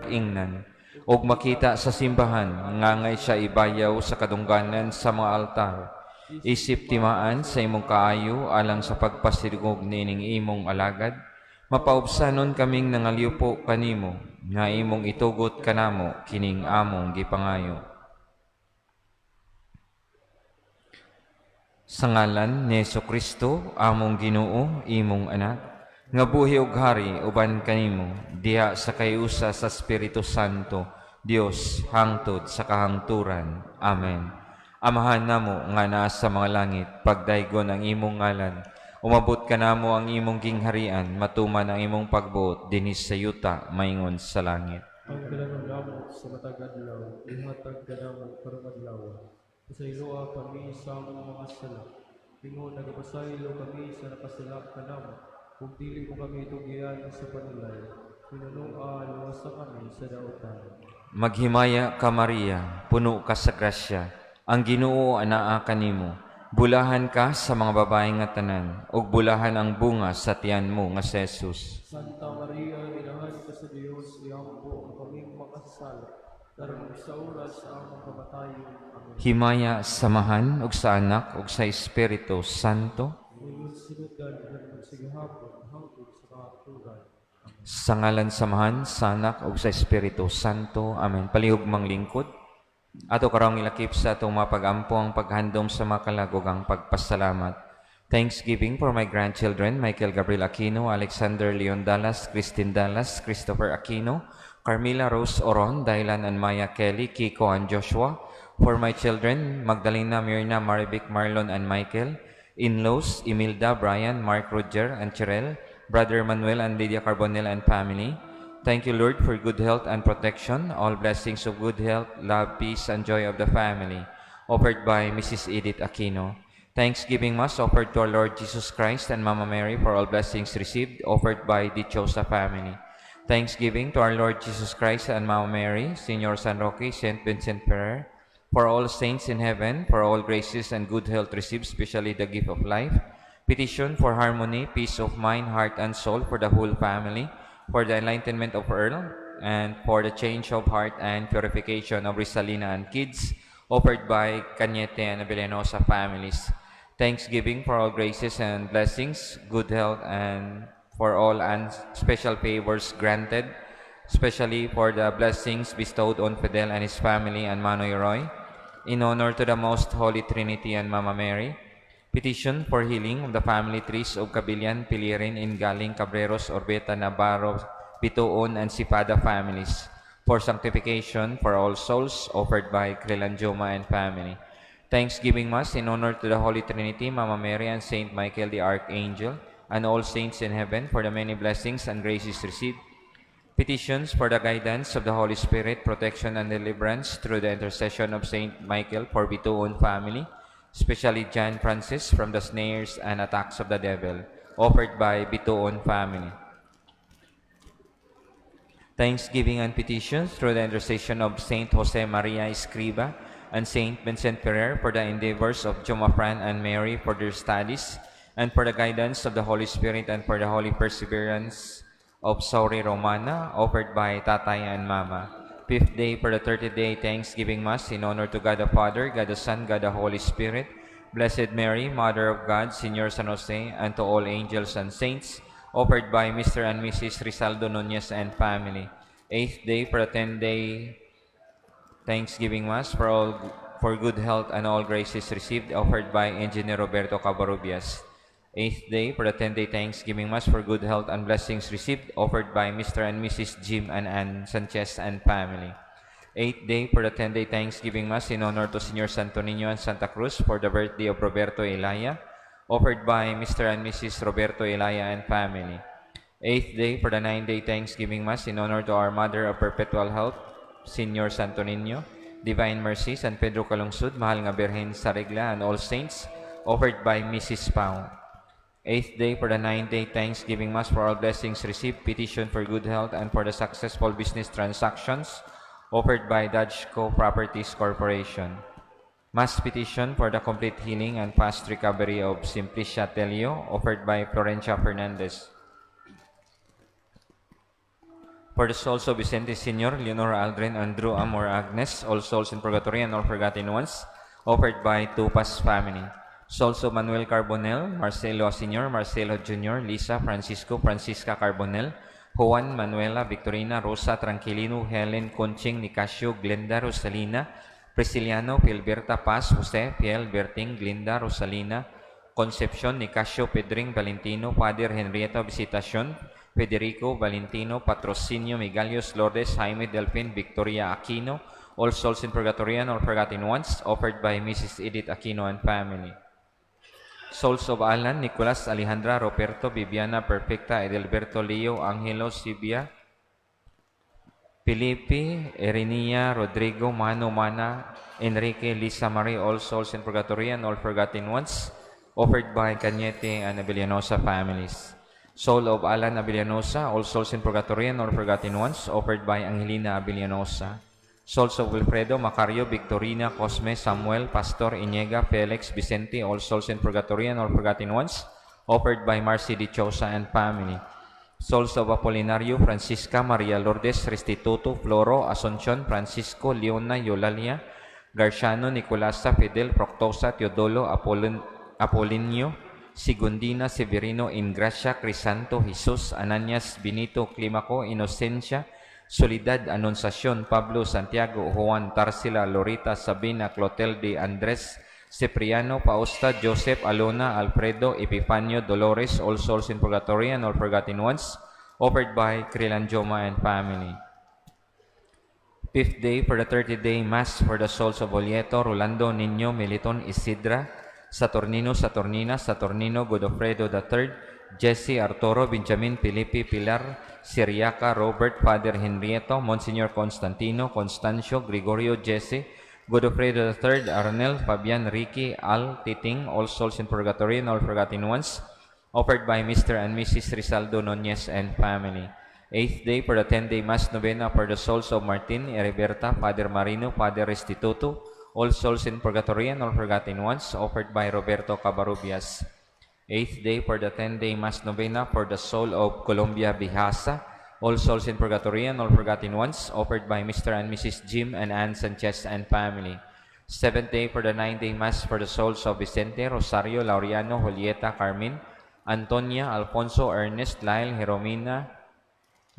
pag-ingnan. Og makita sa simbahan, ngangay siya ibayaw sa kadungganan sa mga altar. Isip timaan sa imong kaayo alang sa pagpasidugog nining imong alagad, mapaubsanon kaming nangalyupo kanimo, nga imong itugot kanamo kining among gipangayo. Sa ngalan ni Jesucristo, among Ginoo, imong anak, nga buhi ug hari uban kanimo, diha sa kayusa sa Espiritu Santo, Dios hangtod sa kahangturan. Amen. Amahan namo nga naa sa mga langit, pagdaygon ang imong ngalan, umabot ka namo ang imong gingharian, matuman ang imong pagbuot dinis sa yuta maingon sa langit. Ang kailangan namo sa matag adlaw, ihatag ka namo karong adlaw. Pasayloa kami sa among mga sala. Ingon nagapasaylo kami sa nakasala ka namo. Kung dili mo kami tugian sa panulay, pinunua luwasa kami sa daotan. Maghimaya ka Maria, puno ka sa grasya, ang Ginoo anaa kanimo. Bulahan ka sa mga babae nga tanan, ug bulahan ang bunga sa tiyan mo nga si Jesus. Santa Maria, inahan ka sa Dios, iampo ang kaming makasala. Darang sa oras sa among kamatayon. Amen. Himaya samahan ug sa anak ug sa Espiritu Santo. Ngayon sinudan ng pagsigahapon hangtod sa kahaturan. Sa ngalan samahan sa anak ug sa Espiritu Santo. Amen. Palihog mang lingkod. Ato karong ilakip sa atong mapag-ampo ang paghandom sa makalagog ang pagpasalamat. Thanksgiving for my grandchildren, Michael Gabriel Aquino, Alexander Leon Dallas, Christine Dallas, Christopher Aquino, Carmila Rose Oron, Dylan and Maya Kelly, Kiko and Joshua. For my children, Magdalena, Mirna, Marivic, Marlon and Michael. In-laws, Imelda, Brian, Mark, Roger and Cherel. Brother Manuel and Lydia Carbonell and family. Thank you, Lord, for good health and protection, all blessings of good health, love, peace, and joy of the family, offered by Mrs. Edith Aquino. Thanksgiving Mass offered to our Lord Jesus Christ and Mama Mary for all blessings received, offered by the Chosa family. Thanksgiving to our Lord Jesus Christ and Mama Mary, Senor San Roque, Saint Vincent Ferrer, for all saints in heaven, for all graces and good health received, especially the gift of life. Petition for harmony, peace of mind, heart, and soul for the whole family, for the enlightenment of Earl, and for the change of heart and purification of Risalina and kids, offered by Cañete and Abelenosa families. Thanksgiving for all graces and blessings, good health, and for all and special favors granted, especially for the blessings bestowed on Fidel and his family and Manoy Roy, in honor to the Most Holy Trinity and Mama Mary. Petition for healing of the family trees of Cabillan, Pilirin, Ingaling, Cabreros, Orbeta, Navarro, Bituon, and Sipada families. For sanctification for all souls, offered by Crilanjoma and family. Thanksgiving Mass in honor to the Holy Trinity, Mama Mary, and Saint Michael the Archangel, and all saints in heaven for the many blessings and graces received. Petitions for the guidance of the Holy Spirit, protection and deliverance through the intercession of Saint Michael for Bituon family, especially John Francis from the snares and attacks of the devil, offered by Bituon family. Thanksgiving and petitions through the intercession of Saint Jose Maria Escriba and Saint Vincent Ferrer for the endeavors of Joma Fran and Mary for their studies, and for the guidance of the Holy Spirit and for the holy perseverance of Sauri Romana, offered by Tatay and Mama. Fifth day for the 30th-day Thanksgiving Mass in honor to God the Father, God the Son, God the Holy Spirit, Blessed Mary, Mother of God, Senior San Jose, and to all angels and saints, offered by Mr. and Mrs. Rizaldo Nunez and family. Eighth day for the 10th-day Thanksgiving Mass for good health and all graces received, offered by Engineer Roberto Cabarubias. Eighth day for the 10th-day Thanksgiving Mass for good health and blessings received, offered by Mr. and Mrs. Jim and Ann Sanchez and family. Eighth day for the 10th-day Thanksgiving Mass in honor to Senior Santo Niño and Santa Cruz for the birthday of Roberto Elaya, offered by Mr. and Mrs. Roberto Elaya and family. Eighth day for the 9th-day Thanksgiving Mass in honor to our Mother of Perpetual Health, Senior Santo Niño, Divine Mercy, San Pedro Calungsod, Mahal nga Birhen sa Regla, and all saints, offered by Mrs. Pau. Eighth day for the 9th-day Thanksgiving Mass for all blessings received, petition for good health and for the successful business transactions, offered by Dajco Properties Corporation. Mass petition for the complete healing and fast recovery of Simplicia Telio, offered by Florencia Fernandez. For the souls of Vicente Sr., Leonora Aldrin, Andrew Amor Agnes, all souls in purgatory and all forgotten ones, offered by Tupas family. Souls of Manuel Carbonel, Marcelo Sr., Marcelo Jr., Lisa, Francisco, Francisca Carbonel, Juan, Manuela, Victorina, Rosa, Tranquilino, Helen, Conching, Nicasio, Glenda, Rosalina, Prisciliano, Pilberta Paz, Jose, Piel, Berting, Glinda, Rosalina, Concepcion, Nicasio, Pedring, Valentino, Father Henrietta Visitacion, Federico, Valentino, Patrocinio, Migalios, Lourdes, Jaime, Delphin, Victoria Aquino, all souls in purgatory and all forgotten ones, offered by Mrs. Edith Aquino and family. Souls of Alan, Nicolas, Alejandra, Roberto, Viviana, Perfecta, Edelberto, Leo, Angelo, Sibia, Felipe, Erenia, Rodrigo, Mano, Mana, Enrique, Lisa Marie, all souls in purgatory and all forgotten ones, offered by Cañete and Abellanosa families. Soul of Alan Abellanosa, all souls in purgatory and all forgotten ones, offered by Angelina Abellanosa. Souls of Wilfredo, Macario, Victorina, Cosme, Samuel, Pastor, Iniega, Felix, Vicente, all souls in purgatory and all forgotten ones, offered by Marcy Dichosa and family. Souls of Apolinario, Francisca, Maria Lourdes, Restituto, Floro, Asuncion, Francisco, Leona, Eulalia, Garciano, Nicolasa, Fidel, Proctosa, Teodolo, Apolinio, Sigundina, Severino, Ingracia, Crisanto, Jesus, Ananias, Benito, Climaco, Inocencia, Soledad, Anunciacion, Pablo, Santiago, Juan, Tarsila, Lorita, Sabina, Clotelde, Andres, Cipriano, Pausta, Joseph, Alona, Alfredo, Epifanio, Dolores, all souls in purgatory and all forgotten ones, offered by Krilanjoma and family. Fifth day for the 30-day Mass for the souls of Olieto, Rolando, Niño, Meliton, Isidra, Saturnino, Saturnina, Saturnino, Godofredo III, Jesse, Arturo, Benjamin, Felipe, Pilar, Siriaca, Robert, Father Henrieto, Monsignor Constantino, Constancio, Gregorio, Jesse, Godofredo III, Arnel, Fabian, Ricky, Al, Titing, all souls in purgatory and all forgotten ones, offered by Mr. and Mrs. Rizaldo Nunez and family. Eighth day for the 10-day Mass Novena for the souls of Martin, Heriberta, Father Marino, Father Restituto, all souls in purgatory and all forgotten ones, offered by Roberto Cabarubias. Eighth day for the 10-day Mass Novena for the soul of Colombia Bihasa, all souls in purgatory and all forgotten ones, offered by Mr. and Mrs. Jim and Ann Sanchez and family. Seventh day for the 9-day Mass for the souls of Vicente, Rosario, Laureano, Julieta, Carmen, Antonia, Alfonso, Ernest, Lyle, Jeromina,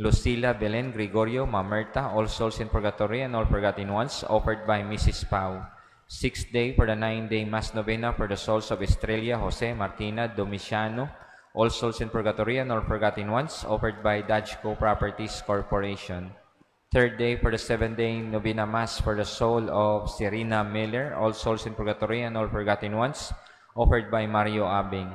Lucila, Belen, Gregorio, Mamerta, all souls in purgatory and all forgotten ones, offered by Mrs. Pau. Sixth day for the 9-day Mass Novena for the souls of Estrella, Jose, Martina, Domiciano, all souls in purgatory and all forgotten ones, offered by Dajco Properties Corporation. Third day for the 7-day Novena Mass for the soul of Serena Miller, all souls in purgatory and all forgotten ones, offered by Mario Abing.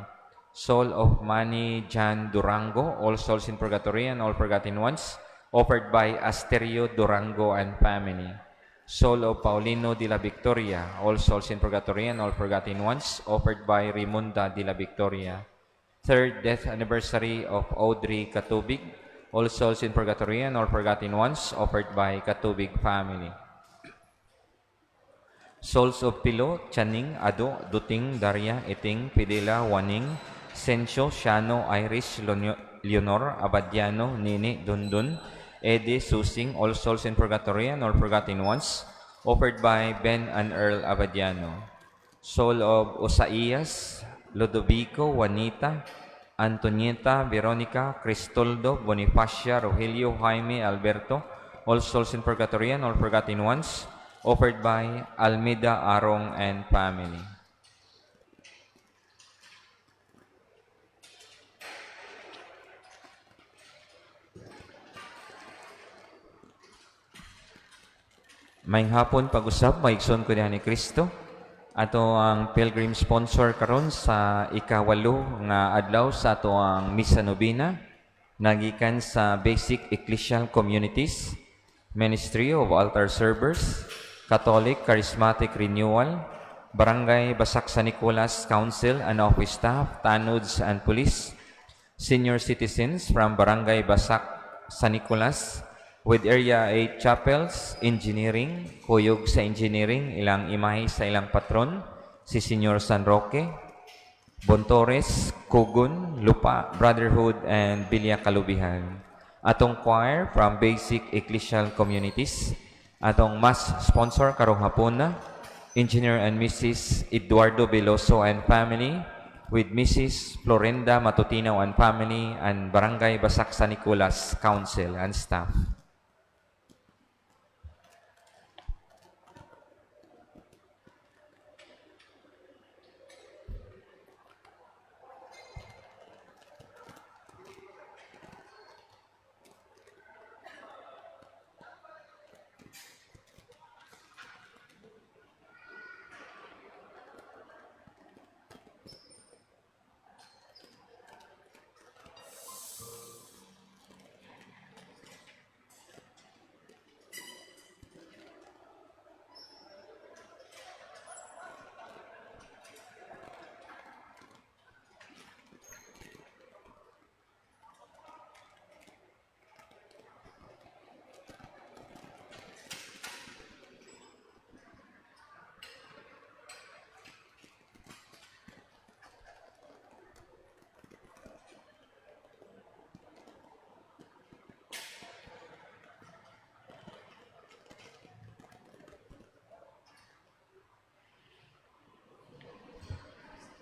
Soul of Manny Jan Durango, all souls in purgatory and all forgotten ones, offered by Asterio Durango and family. Soul of Paulino de la Victoria, all souls in purgatory and all forgotten ones, offered by Rimunda de la Victoria. Third death anniversary of Audrey Katubig, all souls in purgatory and all forgotten ones, offered by Katubig family. Souls of Pilo, Chaning, Ado, Duting, Daria, Iting, Pidela, Waning, Sencio, Shano, Irish, Leonor, Abadiano, Nini, Dundun, Eddie, Susing, all souls in purgatory and all forgotten ones, offered by Ben and Earl Abadiano. Soul of Osaias, Lodovico, Juanita, Antonieta, Veronica, Cristoldo, Bonifacia, Rogelio, Jaime, Alberto, all souls in purgatory and all forgotten ones, offered by Almeida, Arong, and family. May hapon pag-usab, maigsoon ko diha ni Kristo. Ato ang pilgrim sponsor karon sa ikawalo nga adlaw sa ato ang Misa Novena, nagikan sa Basic Ecclesial Communities, Ministry of Altar Servers, Catholic Charismatic Renewal, Barangay Basak San Nicolas Council and Office Staff, Tanods and Police, senior citizens from Barangay Basak San Nicolas, with Area 8 Chapels, Engineering, kuyog sa Engineering, ilang imahe sa ilang patron, si Senior San Roque, Bontores, Kugun, Lupa, Brotherhood, and Bilya Kalubihan. atong choir from Basic Ecclesial Communities, atong mass sponsor karong hapon na, Engineer and Mrs. Eduardo Veloso and family, with Mrs. Florinda Matutinaw and family, and Barangay Basak San Nicolas Council and staff.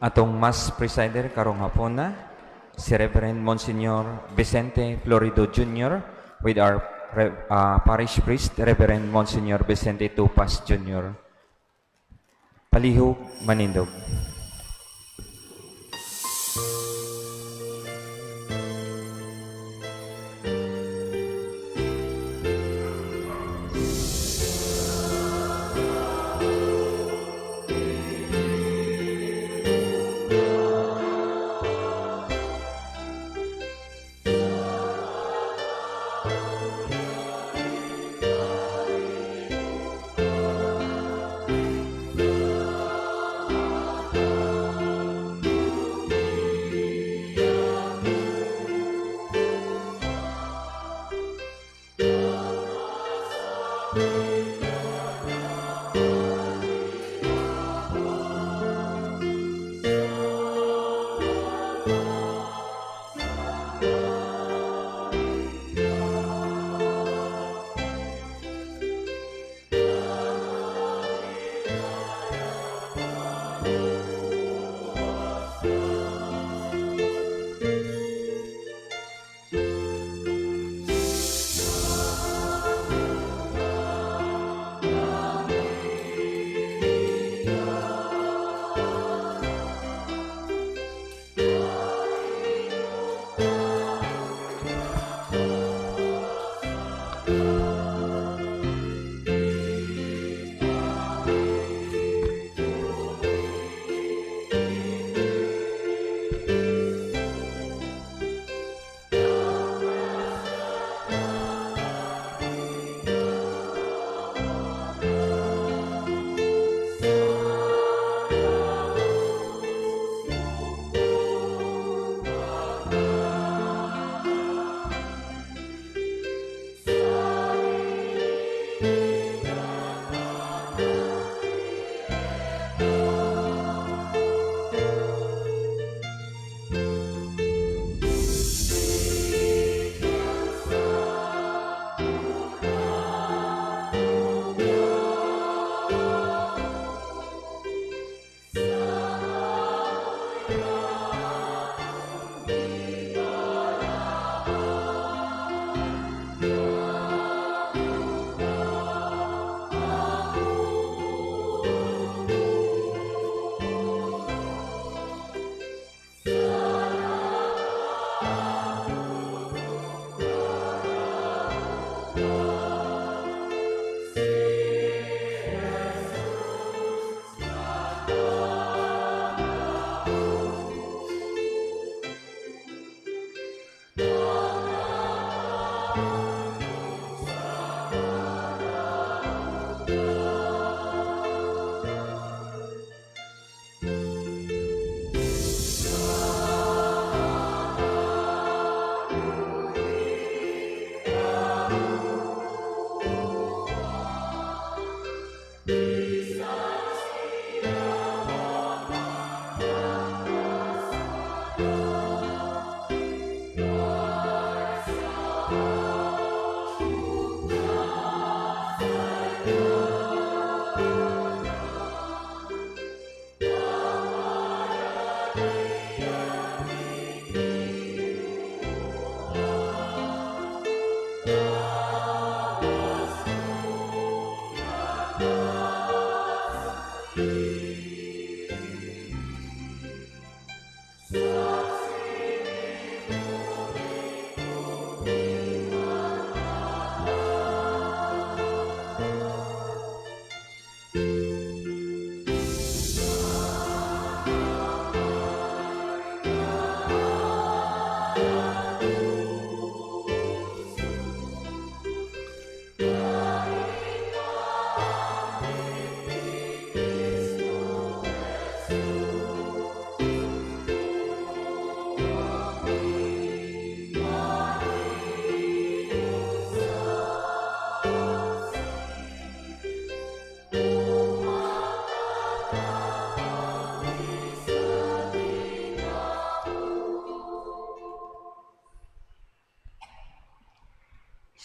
Atong mas presider karong hapon na, si Reverend Monsignor Vicente Florido Jr. with our parish priest, Reverend Monsignor Vicente Tupas Jr. Palihog, Manindog.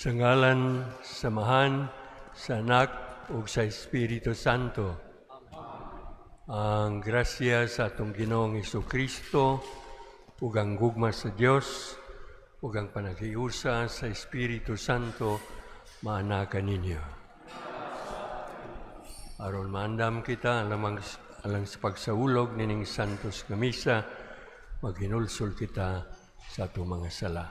Sa ngalan, samahan, sa anak, ug sa Espiritu Santo. Ang grasya sa atong Ginoong Kristo ug ang gugma sa Dios ug ang panagiusa sa Espiritu Santo maana kaninyo. Aron maandam kita alang sa pagsaulog nining santos nga misa, maghinulsol kita sa atong mga sala.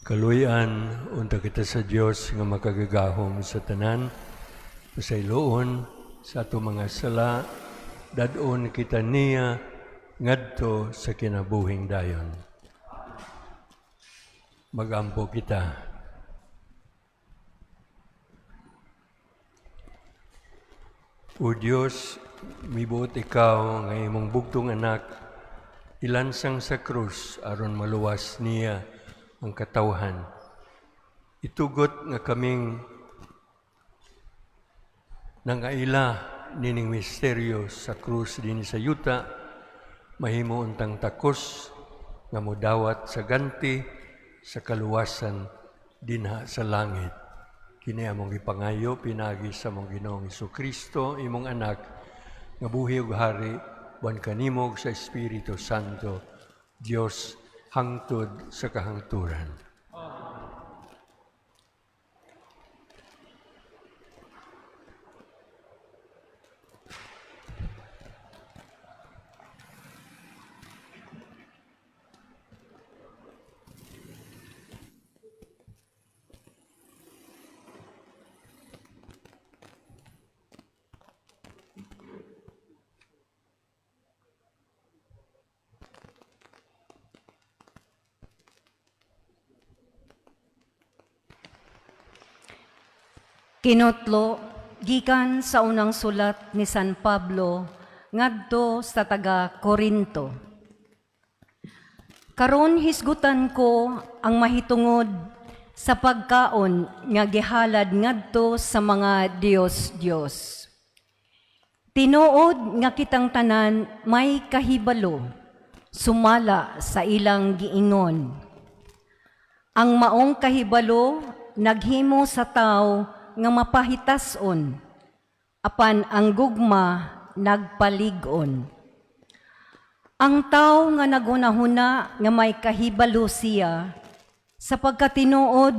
Kaluyan, unta kita sa Dios nga makagagahom sa tanan, pasayloon sa ato mga sala, dadon kita niya ngadto sa kinabuhing dayon. Magampo kita. O Diyos, mibuot ikaw nga imong bugtong anak, ilansang sa krus aron maluwas niya ang katawhan. Itugot nga kaming nangaila nining misteryo sa krus din sa yuta, mahimo untang takos nga modawat sa ganti sa kaluwasan dinha sa langit. Kini among gipangayo pinagi sa among Ginoong Kristo, imong anak, nga buhi ug hari, buwan kanimo sa Espiritu Santo, Dios hangtod sa kahangturan. Kinutlo, gikan sa unang sulat ni San Pablo, ngadto sa taga Corinto. Karon hisgutan ko ang mahitungod sa pagkaon nga gihalad ngadto sa mga Dios. Tinuod nga kitang tanan may kahibalo, sumala sa ilang giingon. Ang maong kahibalo naghimo sa tao nga mapahitason, apan ang gugma nagpaligon. Ang tao nga nagunahuna nga may kahibalo siya, sa pagkatinuod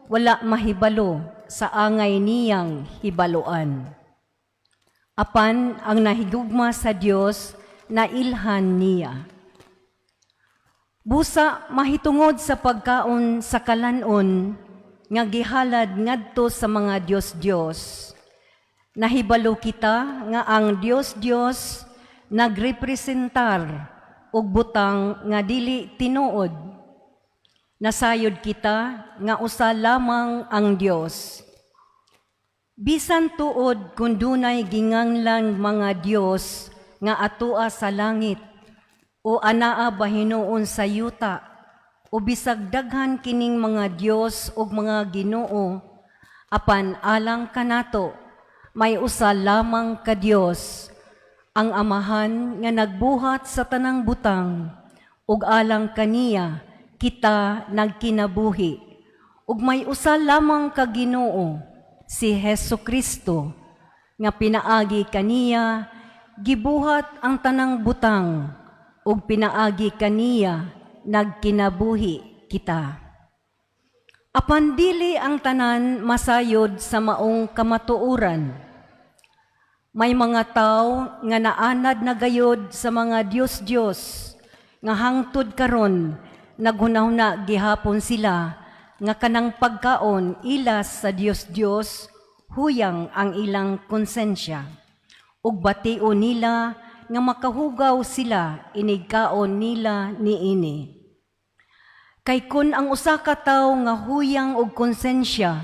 wala mahibalo sa angay niyang hibaluan. Apan ang nahigugma sa Dios na ilhan niya. Busa mahitungod sa pagkaon sa kalanon nga gihalad ngadto sa mga Dios. Nahibalo kita nga ang Dios nagrepresentar og butang nga dili tinuod. Nasayod kita nga usa lamang ang Dios. Bisan tuod kung dunay ginganglang mga Dios nga atoa sa langit o anaa bahinuon sa yuta o bisag daghan kining mga Dios ug mga Ginoo, apan alang kanato may usa lamang ka Dios, ang Amahan nga nagbuhat sa tanang butang, ug alang kaniya kita nagkinabuhi. Ug may usa lamang ka Ginoo, si Hesukristo, nga pinaagi kaniya gibuhat ang tanang butang, ug pinaagi kaniya nagkinabuhi kita. Apan dili ang tanan masayod sa maong kamatuoran. May mga tao nga naanad na gayod sa mga Dios nga hangtod karon naghunahuna gihapon sila nga kanang pagkaon ilas sa Dios huyang ang ilang konsensya. Ug batio nila nga makahugaw sila inigkaon nila niini. Kay kun ang usa ka tawo nga huyang og konsensya,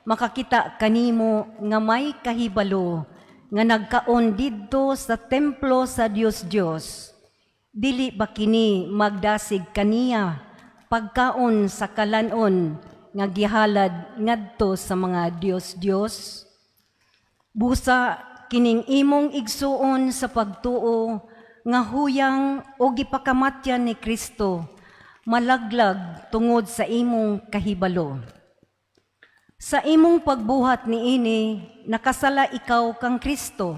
makakita kanimo nga may kahibalo nga nagkaon didto sa templo sa Dios. Dili ba kini magdasig kaniya pagkaon sa kalanon nga gihalad ngadto sa mga Dios? Busa kining imong igsuon sa pagtuo nga huyang o gipakamatyan ni Kristo, malaglag tungod sa imong kahibalo. Sa imong pagbuhat niini, nakasala ikaw kang Kristo,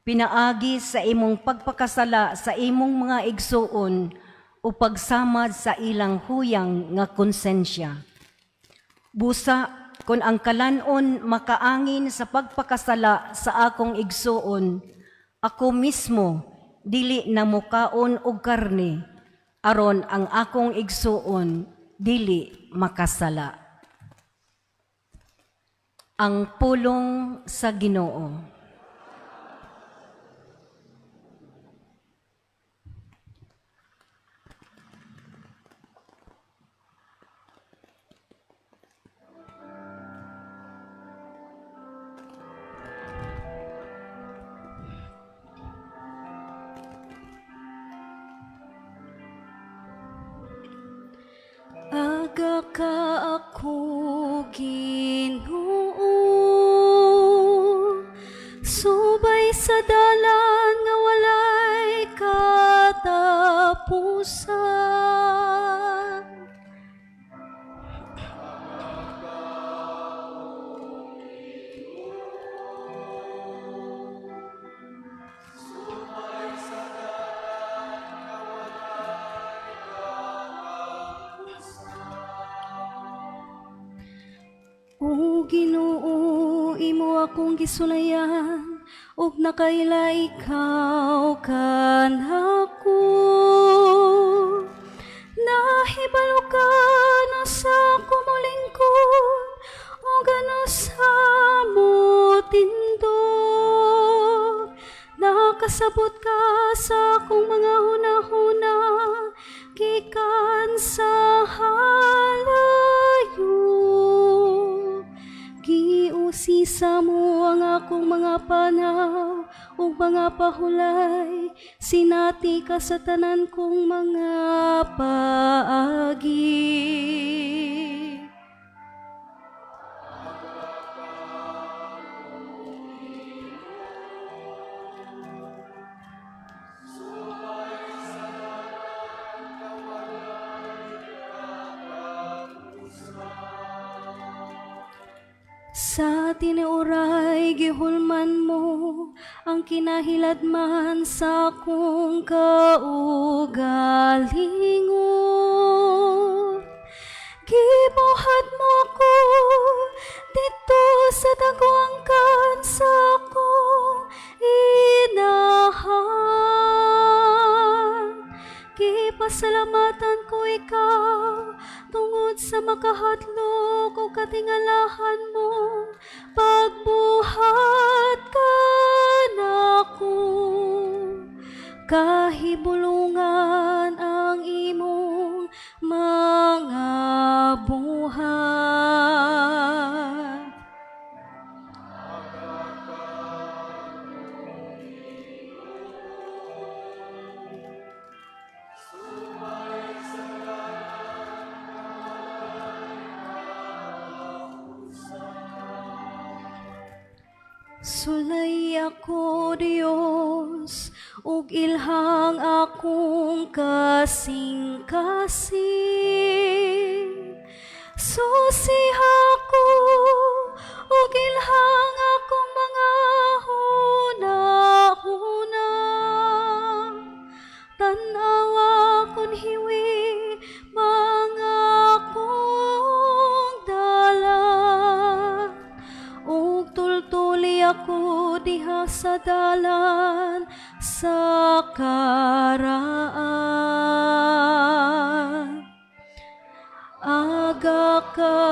pinaagi sa imong pagpakasala sa imong mga igsuon o pagsamad sa ilang huyang nga konsensya. Busa, kung ang kalanon makaangin sa pagpakasala sa akong igsuon, ako mismo dili na mukaon og karne, aron ang akong igsuon dili makasala. Ang pulong sa Ginoo. Aga ka ako, Ginoo, subay sa dalan nga walay katapusan. O Ginoo, imo akong gisulayan, ug nakaila ikaw kanako. Nahibalo ka na sa kumulingkod, o gano sa mutindog. Nakasabot ka sa akong mga hunahuna, gikan sa halayo. Giusisa mo ang akong mga panaw ug mga pahulay, sinati ka sa tanan kong mga paagi. Sa tinuray gihulman mo ang kinahiladman sa akong kaugalingon. Gibuhat mo ko dito sa dagwang kansa ko inahan. pasalamatan ko ikaw, tungod sa makahadlok o katingalahan mo, pagbuhat ka nako. Kahibulungan ang imong mga buhat. Sulay ako, Diyos, ug ilhang akong kasing-kasing. Susiha ko, ug ilhang akong mga huna-huna. Tanawa kon hiwi, mga kong dalan. Ug tultuli ako diha sa dalan sa karaan. Aga ka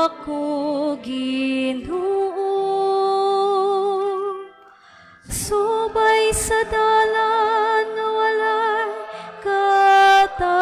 ako, Ginoo, subay sa dalan nga walay katapusan.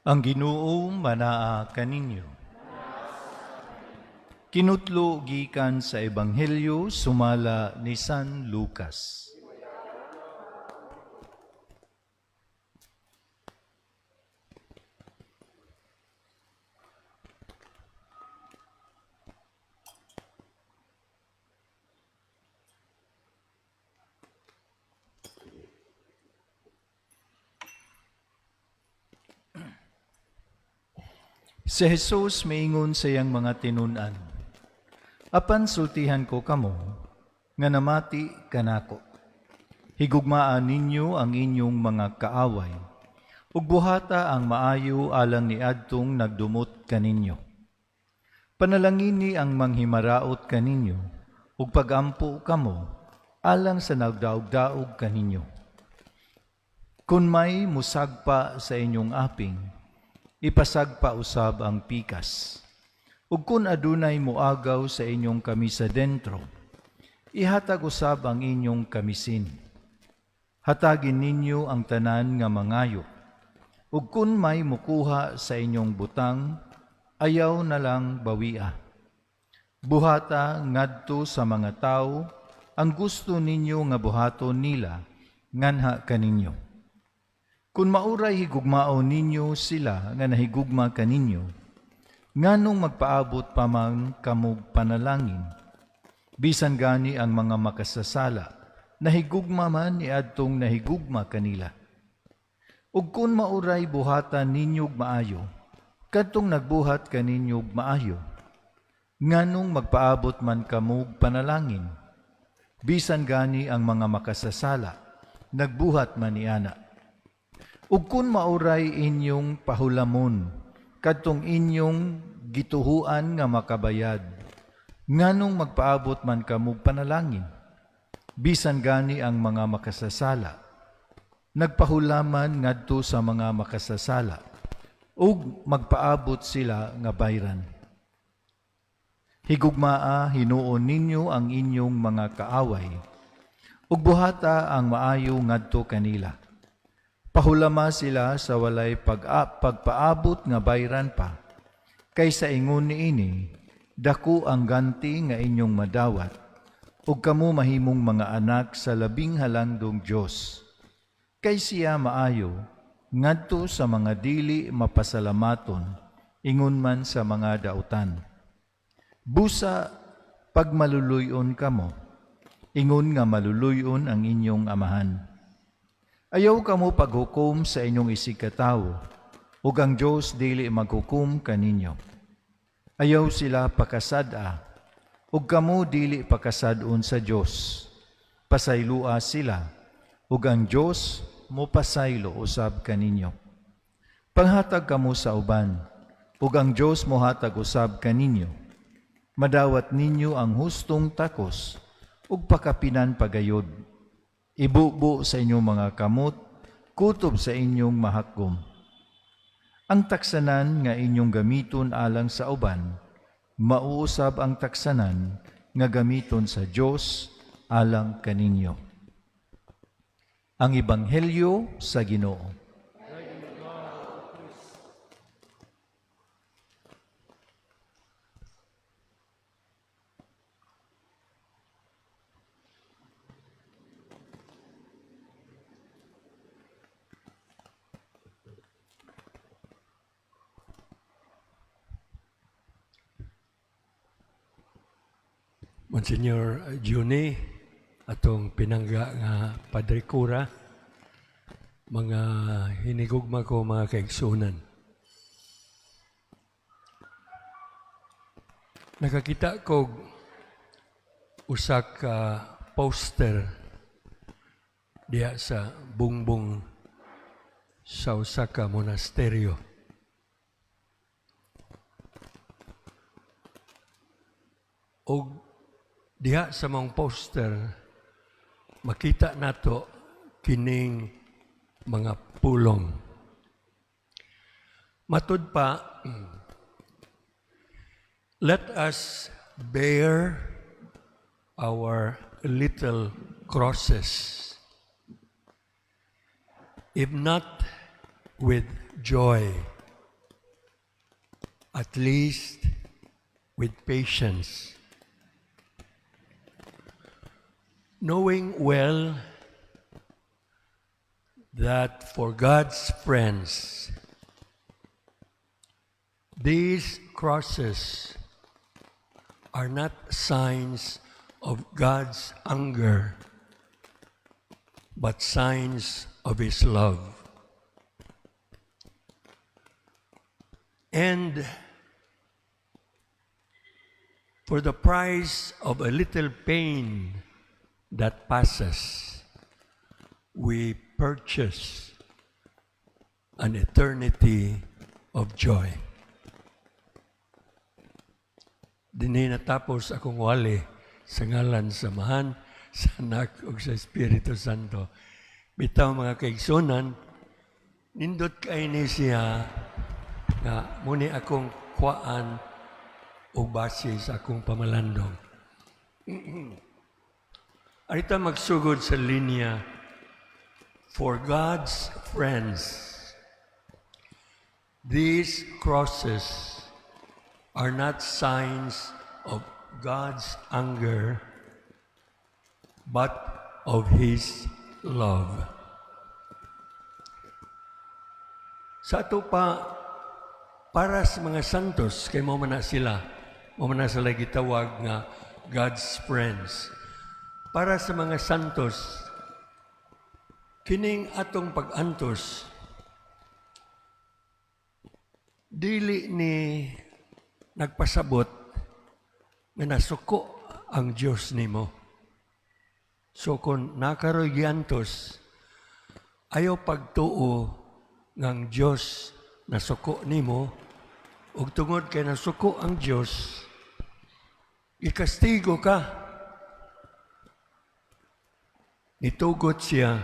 Ang Ginoo manaa kaninyo. Kinutlo gikan sa Ebanghelyo sumala ni San Lucas. Si Jesus maingon sa iyang mga tinunan, apan sultihan ko kamo, nga namati kanako. Higugmaan ninyo ang inyong mga kaaway, ug buhata ang maayo alang ni adtong nagdumot kaninyo. Panalangini ang manghimaraot kaninyo, ug pagampo kamo, alang sa nagdaog-daog kaninyo. Kung may musagpa sa inyong aping, ipasagpa usab ang pikas. Ug kun adunay moagaw sa inyong kamisa dentro, ihatag usab ang inyong kamisin. Hatagin ninyo ang tanan nga mangayo. Ug kun may mukuha sa inyong butang, ayaw na lang bawia. Buhata ngadto sa mga tao ang gusto ninyo nga buhaton nila, nganha kaninyo. Kung mauray higugmao ninyo sila nga nahigugma kaninyo, nganong magpaabot pa man kamog panalangin, bisan gani ang mga makasasala, nahigugma man ni adtong nahigugma kanila. Ug kung mauray buhatan ninyog maayo, kadtong nagbuhat kaninyog maayo, nganong magpaabot man kamog panalangin, bisan gani ang mga makasasala, nagbuhat man ni ana. Ug kun mauray inyong pahulamon, kadtong inyong gituhuan nga makabayad, nganong magpaabot man kamog panalangin, bisan gani ang mga makasasala. Nagpahulaman ngadto sa mga makasasala, ug magpaabot sila nga bayran. Higugmaa hinuon ninyo ang inyong mga kaaway, ug buhata ang maayo ngadto kanila. Pahulama sila sa walay pagpaabot nga bayran pa, kaysa ingon niini, dako ang ganti nga inyong madawat, ug kamo mahimong mga anak sa labing halandong Dios. Kay siya maayo, ngadto sa mga dili mapasalamaton, ingon man sa mga dautan. Busa, pag maluluyon kamo, ingon nga maluluyon ang inyong amahan. Ayaw kamo paghukom sa inyong isikatawo, ug ang Diyos dili maghukom kaninyo. Ayaw sila pakasada, ug kamo dili pakasadon sa Diyos. Pasaylua sila, ug ang Diyos mo pasaylo usab kaninyo. Panghatag kamo sa uban, ug ang Diyos mo hatag usab kaninyo. Madawat ninyo ang hustong takos, ug pakapinan pagayod. Ibubo sa inyong mga kamot, kutob sa inyong mahakgom. Ang taksanan nga inyong gamiton alang sa uban, mauusab ang taksanan nga gamiton sa Diyos alang kaninyo. Ang Ebanghelyo sa Ginoo. Monsignor Juni, atong pinangga nga Padre Cura, mga hinigugma ko mga kaigsunan. Nakakita ko usa ka poster diya sa bungbong sa usa ka monasteryo. O diha sa mong poster, makita nato kining mga pulong. Matud pa, let us bear our little crosses, if not with joy, at least with patience. Knowing well that for God's friends, these crosses are not signs of God's anger, but signs of His love. And for the price of a little pain that passes, we purchase an eternity of joy. Dinhi natapos akong wali sa ngalan samahan, sa Anak ug sa Espiritu Santo. Bitaw mga kaigsunan, nindot kay ni siya nga muni akong kuan o base sa akong pamalandong. Arita magsugod sa linya, for God's friends, these crosses are not signs of God's anger, but of His love. Sa ato pa, para sa mga santos, kay mo man na sila gitawag nga God's friends. Para sa mga santos, kining atong pag-antos, dili ni nagpasabot nga nasuko ang Diyos nimo. So kung nakaroy giantos, ayaw pagtuo ng Diyos nasuko nimo, ug tungod kay nasuko ang Diyos, ikastigo ka. nitugot siya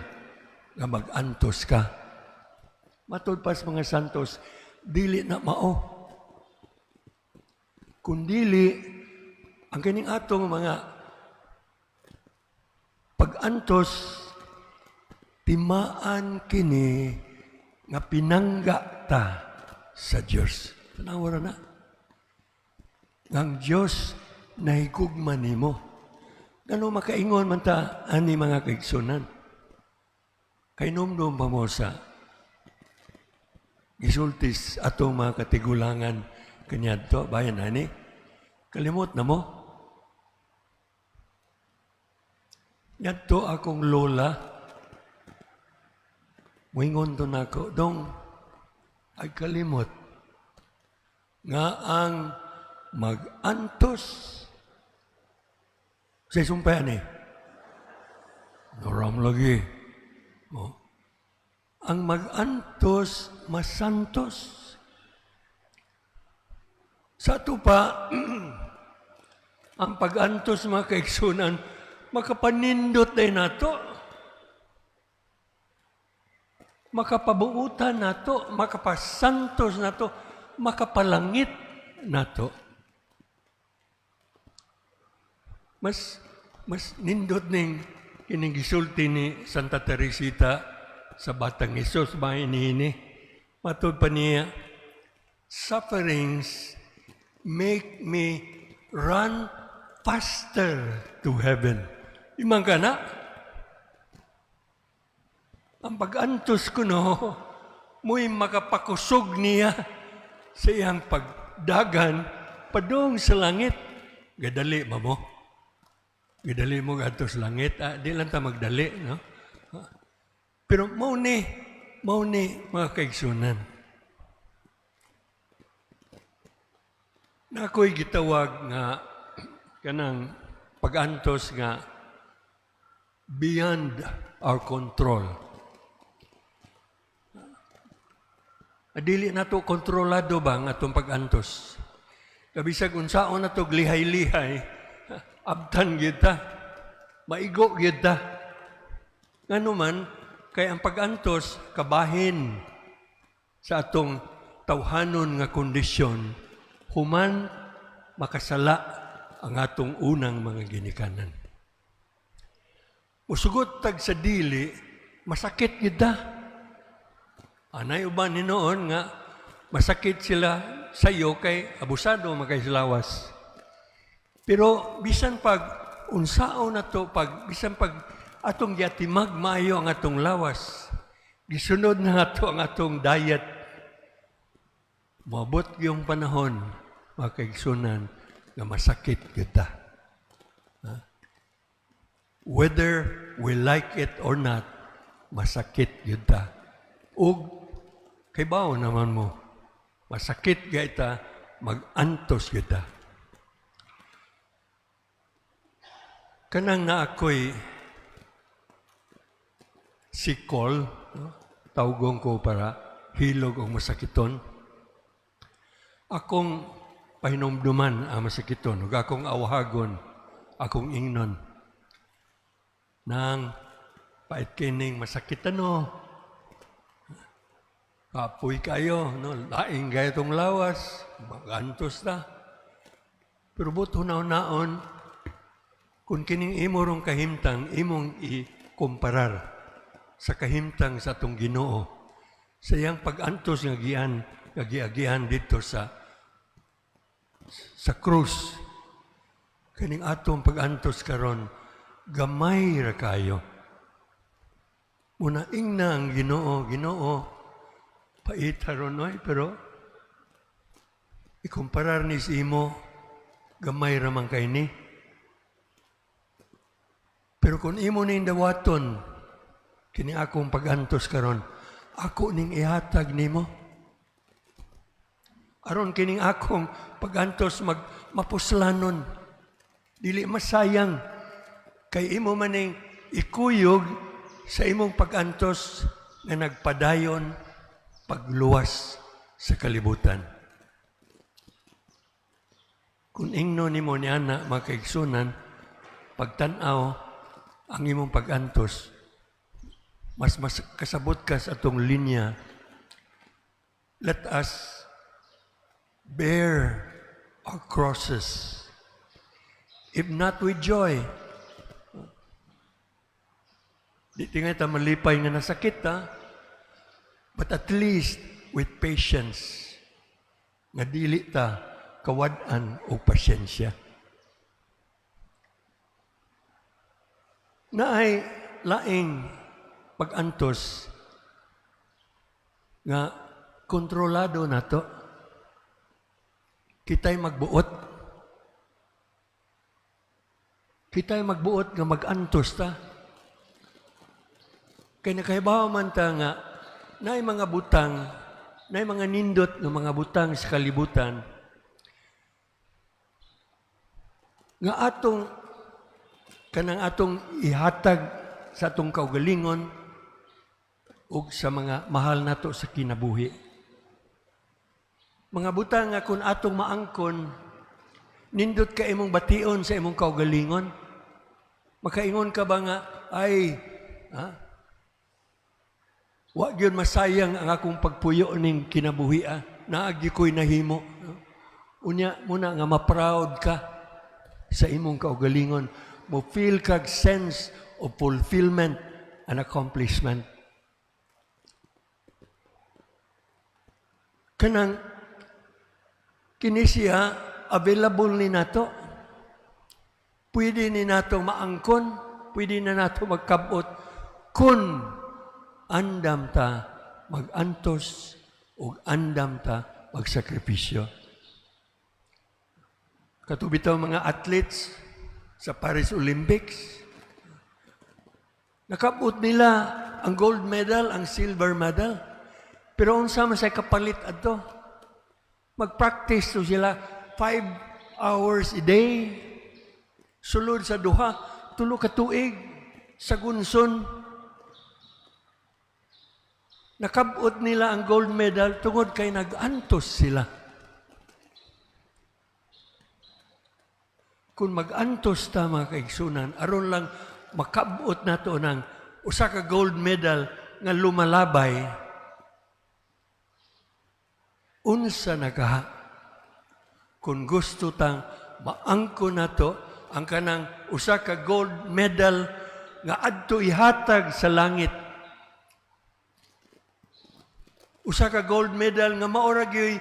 nga mag-antos ka. Matod pa sa mga santos, dili na mao. Kung dili, ang kining atong mga pag-antos, timaan kini nga pinangga ta sa Diyos. Tanawara na. Ang Diyos nahigugman nimo. Ano makaingon man ta ani mga kaigsunan? Kay numdum pa mo sa gisultis atong mga katigulangan kanyadto bayan ani. Kalimot na mo. Yadto akong lola, moingon to nako, dong, ay kalimot nga ang mag-antos sa sumpayan eh. Naram lagi. Oh. Ang mag-antos, masantos. Sa ito pa, ang pag-antos mga kaigsunan, makapanindot din nato. Makapabuutan nato, makapasantos nato, makapalangit nato. Mas nindot ning kining gisulti ni Santa Teresita sa Batang Hesus ba ini. Matod pa niya, sufferings make me run faster to heaven. Imang ka na? Ang pag-antos ko no, mo'y makapakusog niya sa iyang pagdagan padung sa langit. Gadali ba mo? Gadali mo gato sa langit. Di lang ta magdali, no? Pero mauni, mga kaigsunan. Na ako'y gitawag nga kanang pag-antos nga beyond our control. Adili na to kontrolado ba nga itong pag-antos? Kabisag unsaon na to lihay-lihay, abtan kita, maigo kita. Nga man, kaya ang pag-antos, kabahin sa atong tawhanon nga kondisyon, human makasala ang atong unang mga ginikanan. Musugot tag sa dili, masakit kita. Anay uban ni noon nga, masakit sila sa iyo kay abusado makaislawas. Pero bisan pag unsao na to, bisan pag atong yatimag maayo ang atong lawas, gisunod na ato ang atong diet, mabot yung panahon, mga kaigsunan, nga masakit kita. Whether we like it or not, masakit kita. Ug, kay bao naman mo, masakit kita, mag-antos kita. Kanang na ako'y sikol, no? Tawgong ko para hilog o masakiton. Akong pahinumduman ang masakiton, ug akong awahagon, akong ingnon. Nang pait kining masakitan no, kapoy kayo, no? Laing gaya itong lawas, magantos na. Pero buto naon, kung kining imo rong kahimtang, imong ikumparar sa kahimtang sa atong Ginoo, sa iyang pag-antos nga giagian dito sa krus. Kining atong pag-antos karon, gamay ra kayo. Munaing na ang Ginoo, pait haron oy, pero ikumparar ni si imo, gamay ramang kay ni. Pero kung imo ning dawaton, kini akong pag-antos karon, ako ning ihatag nimo. Aron kining akong pag-antos mapuslanon, dili masayang, kay imo maning ikuyog sa imong pag-antos na nagpadayon pagluwas sa kalibutan. Kung ingno nimo ni ana mga kaigsunan, pagtan-aw, ang imong pag-antos, mas kasabot ka sa atong linya. Let us bear our crosses, if not with joy. Di tingay ta malipay nga nasakit ta, but at least with patience, nga dili ta kawad-an o pasyensya. Naay laing pag-antos nga kontrolado nato. Kita'y magbuot. Kita'y magbuot nga mag-antos ta. Kaya nakahibaw man ta nga naay mga butang, naay mga nindot nga mga butang sa kalibutan nga kanang atong ihatag sa atong kaugalingon ug sa mga mahal nato sa kinabuhi. Mga butang nga kung atong maangkon, nindot ka imong bation sa imong kaugalingon, makaingon ka ba nga, ay, wa gyud masayang ang akong pagpuyo ning kinabuhi, naagi ko'y nahimo. Unya, muna nga ma-proud ka sa imong kaugalingon, mo feel kag sense of fulfillment and accomplishment. Kanang kini siya available ni nato. Pwede ni nato maangkon, pwede na nato magkabot kun andam ta magantos o andam ta magsakripisyo. Katubitaw mga athletes sa Paris Olympics, nakabot nila ang gold medal, ang silver medal, pero unsa man sa kapalit adto, mag-practice to sila 5 hours a day, sulod sa duha, 3 ka tuig, sa gunson. Nakabot nila ang gold medal tungod kay nag-antos sila. Kung mag-antos ta mga kaigsunan, aron lang makabot nato ng usa ka gold medal nga lumalabay, unsa nagaha. Kung gusto tang maangko nato ang kanang usa ka gold medal nga adto ihatag sa langit. Usa ka gold medal nga maura gyud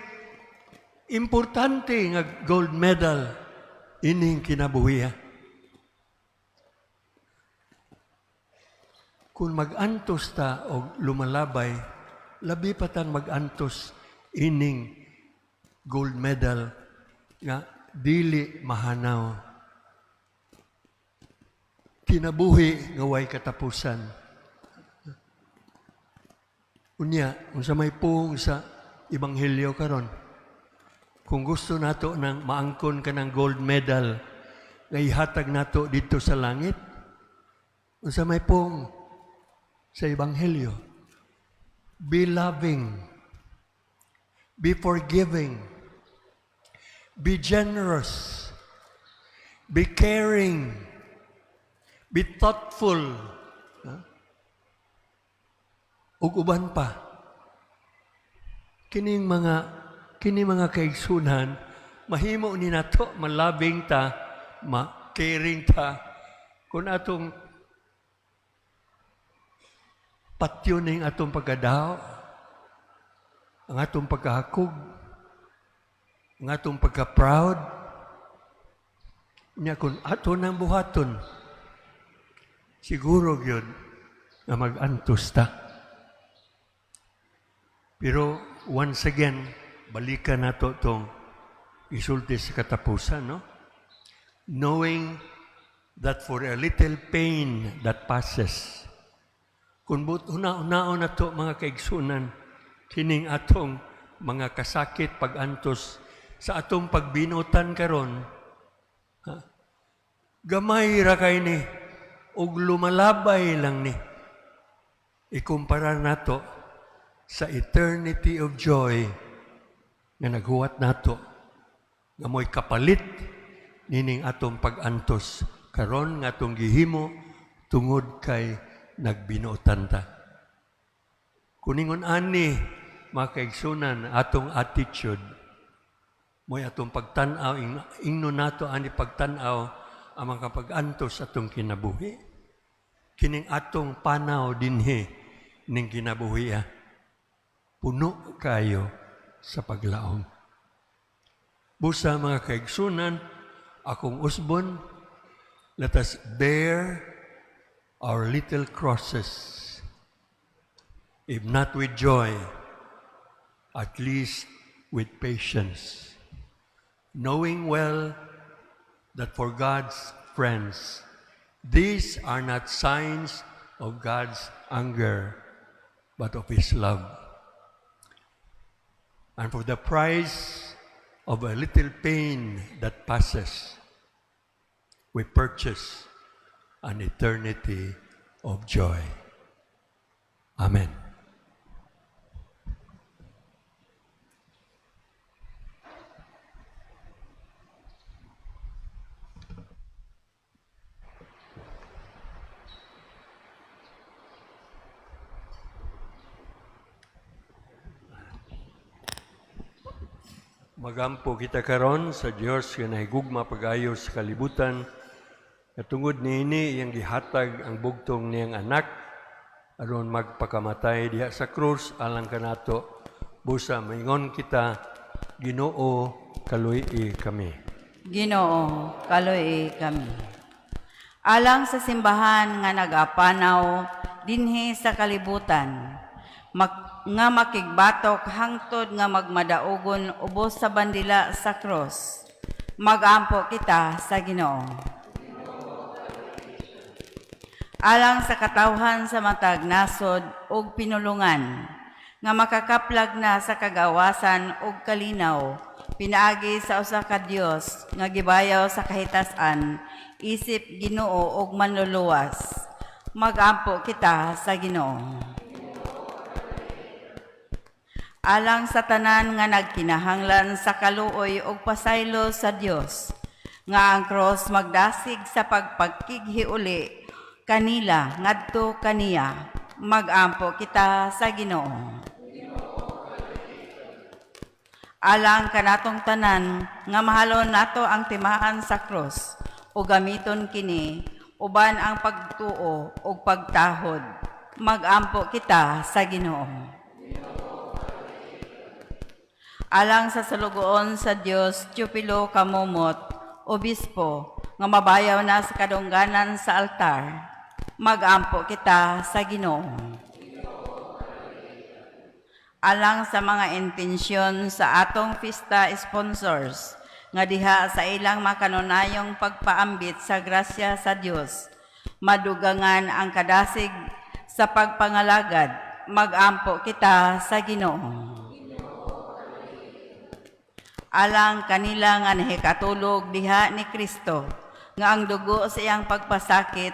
importante nga gold medal ining kinabuhi. Kung mag-antos ta o lumalabay, labi pa tang mag-antos ining gold medal nga dili mahanaw. Kinabuhi nga way katapusan. Unya, unsa may pung sa Ebanghelyo karon, kung gusto nato nang maangkon ka ng gold medal nga ihatag nato dito sa langit, unsa may pong sa Ebanghelyo, be loving, be forgiving, be generous, be caring, be thoughtful, ug uban pa. Kini mga kaigsunan, mahimo ni nato, malabing ta, ma-caring ta, kung atong patyuning atong pagkadaw, ang atong pagkahakog, ang atong pagka-proud, niya kung ato nang buhaton, siguro yun na mag-antos ta. Pero once again, balikan nato itong isulti sa katapusan, no? Knowing that for a little pain that passes, kung una-unaon na ito, mga kaigsunan, kining atong mga kasakit pag-antos sa atong pagbinutan karon, gamay ra kay ni, ug lumalabay lang ni. Ikumpara nato sa eternity of joy nga naghuwat nato, nga mo'y kapalit nining atong pag-antos karon nga atong gihimo tungod kay nagbinuotan ta. Kuningon ani, mga kaigsunan, atong attitude, mo'y atong pagtanaw, ingno nato ani pagtanaw, ang mga pag-antos atong kinabuhi. Kining atong panaw dinhi, ning kinabuhi, puno kayo sa paglaom. Busa mga kaigsunan, akong usbon, let us bear our little crosses. If not with joy, at least with patience. Knowing well that for God's friends, these are not signs of God's anger, but of His love. And for the price of a little pain that passes, we purchase an eternity of joy. Amen. Magampo kita karon sa Dios nga nahigugma pag-ayo sa kalibutan. Katungod niini iyang gihatag ang bugtong niyang anak aron magpakamatay diha sa krus alang kanato. Busa maingon kita, Ginoo, kaluy kami. Ginoo, kaluy kami. Alang sa simbahan nga nagapanaw dinhi sa kalibutan, nga makigbatok hangtod nga magmadaogon ubos sa bandila sa cross. Magampo kita sa Ginoo. Alang sa katawhan sa matag nasod ug pinulungan, nga makakaplag na sa kagawasan ug kalinaw, pinaagi sa usa ka Dios nga gibayaw sa kahitasan, isip Ginoo ug manluluwas. Magampo kita sa Ginoo. Alang sa tanan nga nagkinahanglan sa kaluoy ug pasaylo sa Dios, nga ang cross magdasig sa pagpagkighiuli kanila ngadto kaniya. Magampo kita sa Ginoo. Alang kanatong tanan nga mahalon nato ang timaan sa cross o gamiton kini uban ang pagtuo ug pagtahod. Magampo kita sa Ginoo. Alang sa salugoon sa Dios, Teopilo Kamumot, Obispo, nga mabayaw na sa kadungganan sa altar, magampo kita sa Ginoo. Alang sa mga intensyon sa atong pista sponsors, nga diha sa ilang makanunayong pagpaambit sa grasya sa Dios, madugangan ang kadasig sa pagpangalagad, magampo kita sa Ginoo. Alang kanila nga nahikatulog diha ni Kristo, nga ang dugo sa iyang pagpasakit,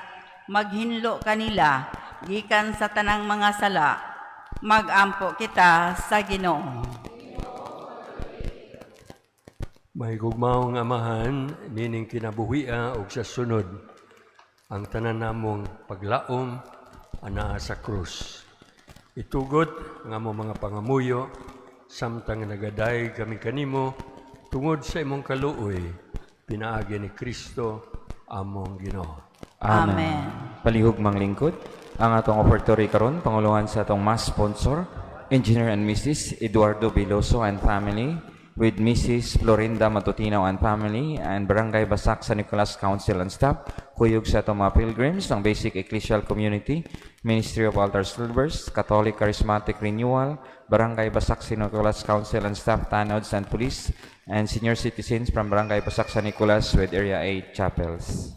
maghinlo kanila, gikan sa tanang mga sala, magampo kita sa Ginoo. Mahigugmaong Amahan, nining kinabuhia o sa sunod, ang tanan namong paglaom, anaa sa krus. Itugot nga mo mga pangamuyo, samtang nagaday kami kanimo, tungod sa imong kaluoy, pinaagi ni Kristo, among Ginoo. Amen. Palihog manglingkod. Ang atong operatory karon pangulungan sa atong mass sponsor, Engineer and Mrs. Eduardo Biloso and family, with Mrs. Florinda Matutinaw and family, and Barangay Basak San Nicolas Council and staff, kuyog sa atong mga pilgrims ng Basic Ecclesial Community, Ministry of Altar Silvers, Catholic Charismatic Renewal, Barangay Basak San Nicolas Council and staff, Tanods and Police, and senior citizens from Barangay Basak San Nicolas with Area 8 chapels.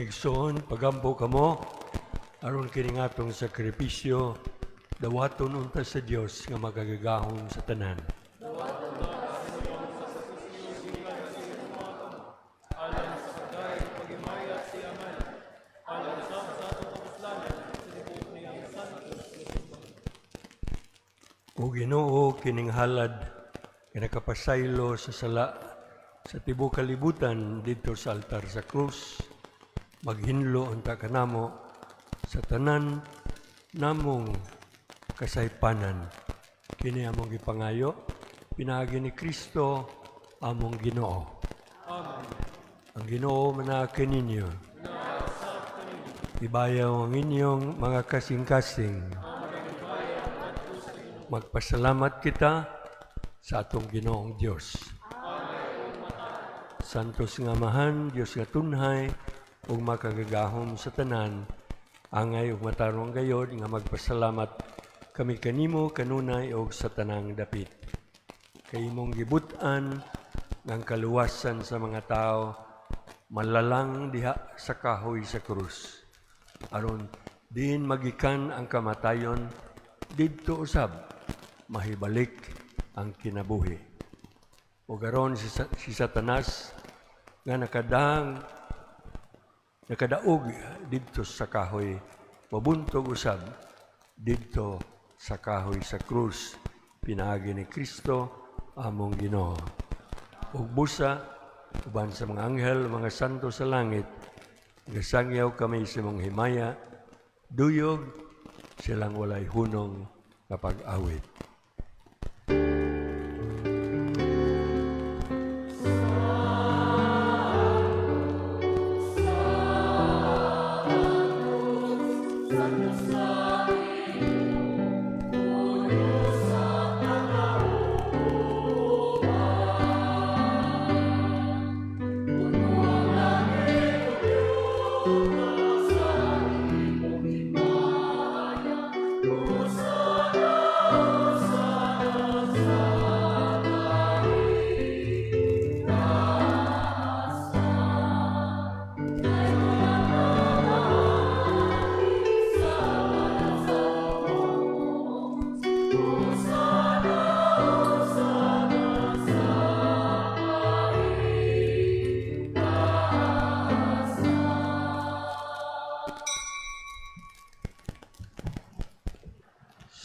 Igsoon, pagampo kamo, aron kining atong sakripisyo, dawaton unta sa Dios nga magagagahon sa tanan. O Ginoo, kining halad nga nakapasaylo sa sala sa tibuok kalibutan dito sa altar sa krus, maghinlo unta kanamo sa tanan namong kasaypanan. Kini among gipangayo, pinaagi ni Kristo among Ginoo. Ang Ginoo manakin ninyo. Ibayaw ang inyong mga kasing-kasing. Magpasalamat kita sa atong Ginoong Dios. Santos nga Amahan, Dios nga tunhay, ug makagagahom sa tanan, angay ug matarong gayod nga magpasalamat kami kanimo kanunay og sa tanang dapit. Kay imong gibutan ng kaluwasan sa mga tao, malalang diha sa kahoy sa krus. Aron diin magikan ang kamatayon, didto usab mahibalik ang kinabuhi. O garon si Satanas nga nakadaog didto sa kahoy, mabuntog usab didto sa kahoy sa krus, pinaagi ni Kristo among Ginoo. Ug busa uban sa mga anghel, mga santo sa langit, gasangyaw kami sa mong himaya, duyog silang walay hunong kapag-awit.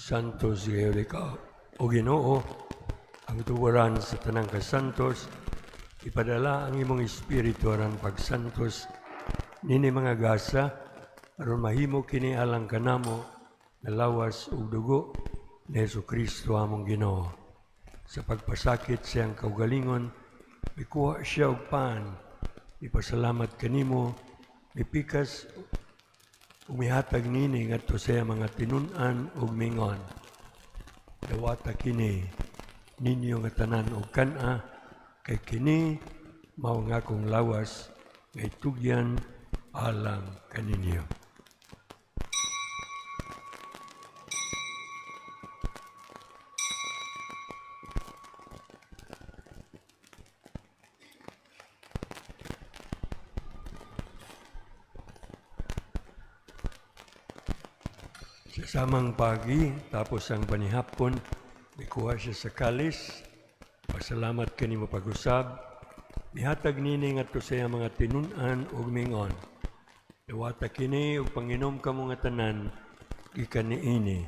Santos gayon ikaw, o Ginoo, ang tuwaran sa tanang kasantos, ipadala ang imong espiritu aran pagsantos, nini mga gasa, aron mahimo kini alang kanamo, na lawas ug dugo, ni Jesucristo among Ginoo. Sa pagpasakit siyang kaugalingon, ikuha siya og paan, ipasalamat kanimo, ipikas umihatag nini ngadto sa mga tinun-an ug mingon. Dawata kini ninyo nga tanan og kan-a, kay kini mao nga akong lawas nga itugyan alang kaninyo. Sa samang pagi, tapos ang panihapon, ikuha siya sa kalis, pasalamat kanimo pag-usab, nihatag nini ngadto sa mga tinun-an ug mingon. Dawata kini ug panginom kamo nga tanan, gikan niini,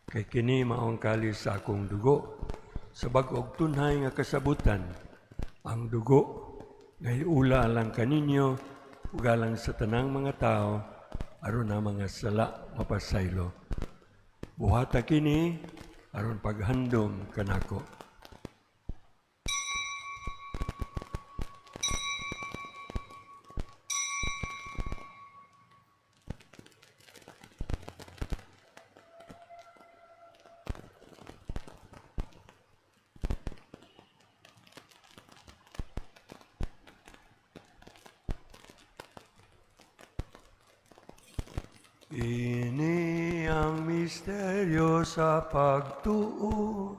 kay kini maong kalis sa akong dugo, sa bag-og tunhay nga kasabutan, ang dugo nga iula alang kaninyo ug alang sa tanang mga tao, aron na mga sala mapasaylo. Buhata kini aron paghandom kanako. Ini ang misteryo sa pagtuo.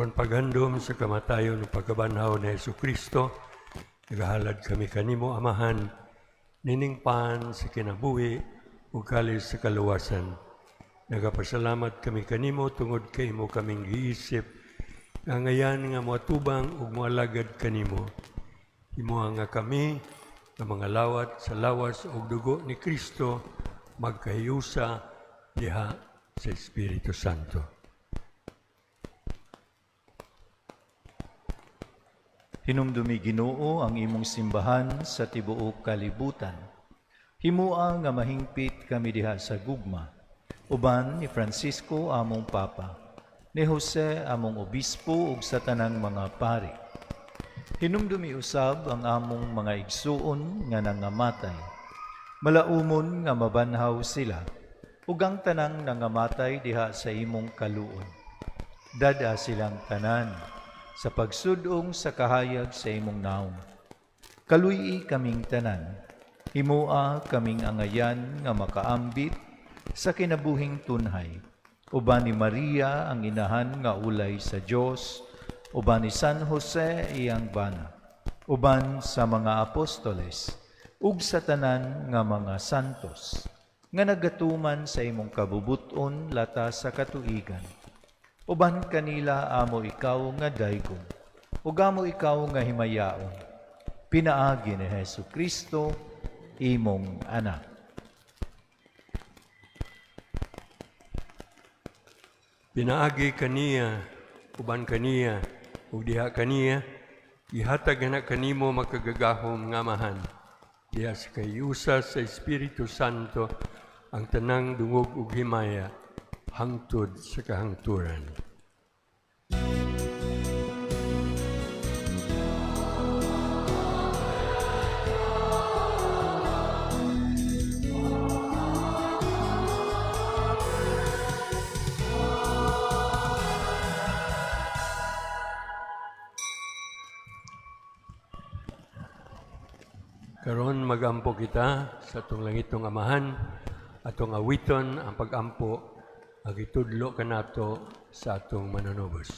Aron paghandom sa kamatayon ng pagkabanhaw ni Yesu Kristo, nagahalad kami kanimo, Amahan, niningpan sa kinabuhi ug kalis sa kaluwasan. Nagapasalamat kami kanimo tungod kay imo kaming giisip, nga ngayan nga moatubang ug moalagad kanimo. Imo nga kami nga mga lawat sa lawas ug dugo ni Kristo magkahiyusa diha sa Espiritu Santo. Hinumdumi Ginoo ang imong simbahan sa tibuok kalibutan. Himua nga mahingpit kami diha sa gugma. Uban ni Francisco among Papa, ni Jose among Obispo ug sa tanang mga pari. Hinumdumi usab ang among mga igsuon nga nangamatay. Malaumon nga mabanhaw sila, ug ang tanang nangamatay diha sa imong kaluon. Dada silang tanan sa pagsudong sa kahayag sa imong naong. Kaluy kaming tanan, himua kaming angayan nga makaambit sa kinabuhing tunhay. Uban ni Maria ang inahan nga ulay sa Dios, uban ni San Jose iyang bana, uban sa mga apostoles, ug sa tanan nga mga santos, nga nagatuman sa imong kabubuton lata sa katuigan. Uban kanila amo ikaw nga daygom, ug amo ikaw nga himayaon. Pinaagi ni Hesu Kristo, imong anak. Pinaagi kaniya, uban kaniya, ug diha kaniya, ihatag na kanimo makagagahom nga Amahan. Diha sa kayusa sa Espiritu Santo, ang tanang dungog ug himaya, hangtod sa kahangturan. Karon magampo kita sa atong langitong Amahan, atong awiton ang pag-ampo, agitudlo kanato sa atong manunubos.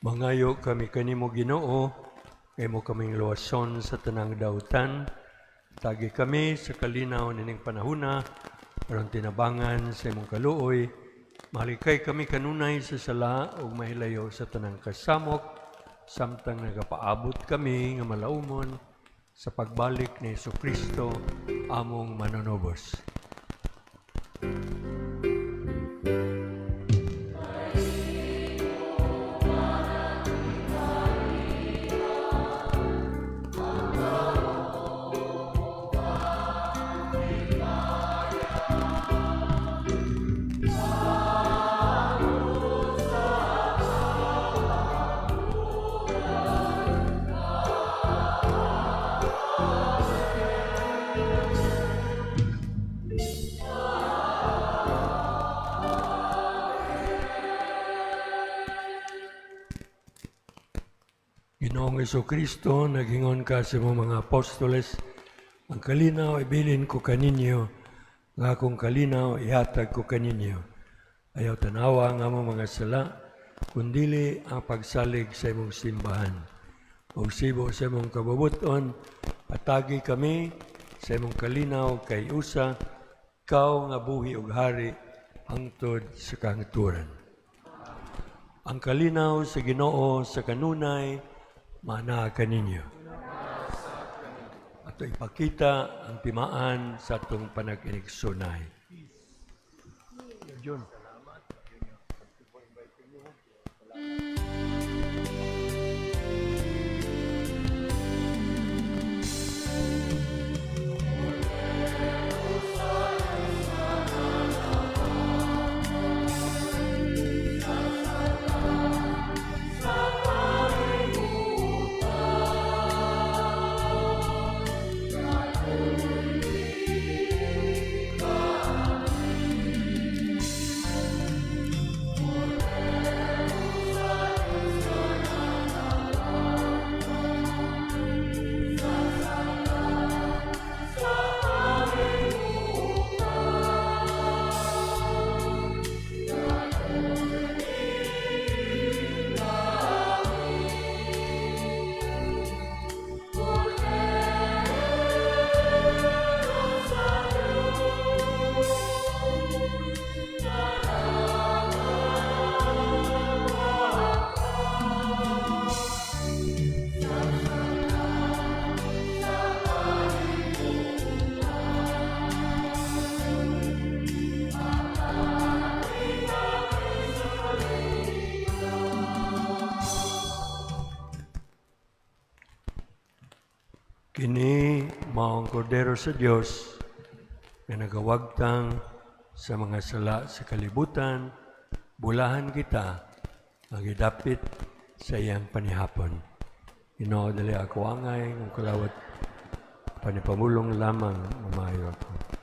Mangayo kami kanimo Ginoo, kay mo kaming luwason sa tanang dautan. Tagi kami sa kalinaw nining panahuna, aron tinabangan sa imong kaluoy. Mahalikay kami kanunay sa sala ug mahilayo sa tanang kasamok, samtang nagapaabot kami nga malaumon sa pagbalik ni Yesu Kristo, among manunubos. Panginoong Kristo, naghingon ka sa mga apostoles, ang kalinaw ibilin ko kaninyo, nga akong kalinaw ihatag ko kaninyo. Ayaw tanawa nga mo mga sala, kundili ang pagsalig sa imong simbahan. O sibo sa imong kababuton, patagi kami sa imong kalinaw kay usa, ikaw nga buhi ug hari, hangtod sa kahangturan. Ang kalinaw sa Ginoo sa kanunay, mana kaninyo. At ipakita ang timaan sa atong panag-iniksunay. John. Kini maong kordero sa Dios na nagawagtang sa mga sala sa kalibutan, bulahan kita magidapit sa iyang panihapon. Ginoo dali ako angay ng kalawat panipamulong lamang mamayo ako.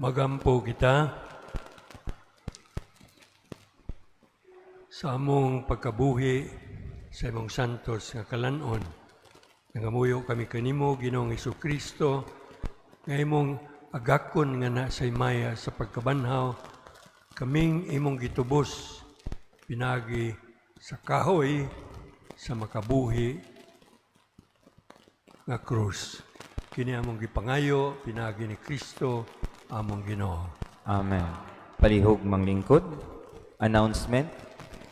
Magampo kita sa among pagkabuhi sa imong santos nga kalanon. Nangamuyo kami kanimo, Ginoong Hesukristo, nga imong agakon nga na sa imaya sa pagkabanhaw, kaming imong gitubos, pinagi sa kahoy, sa makabuhi nga krus. Kini among gipangayo, pinagi ni Kristo, among Ginoo. Amen. Palihog manglingkod. Announcement.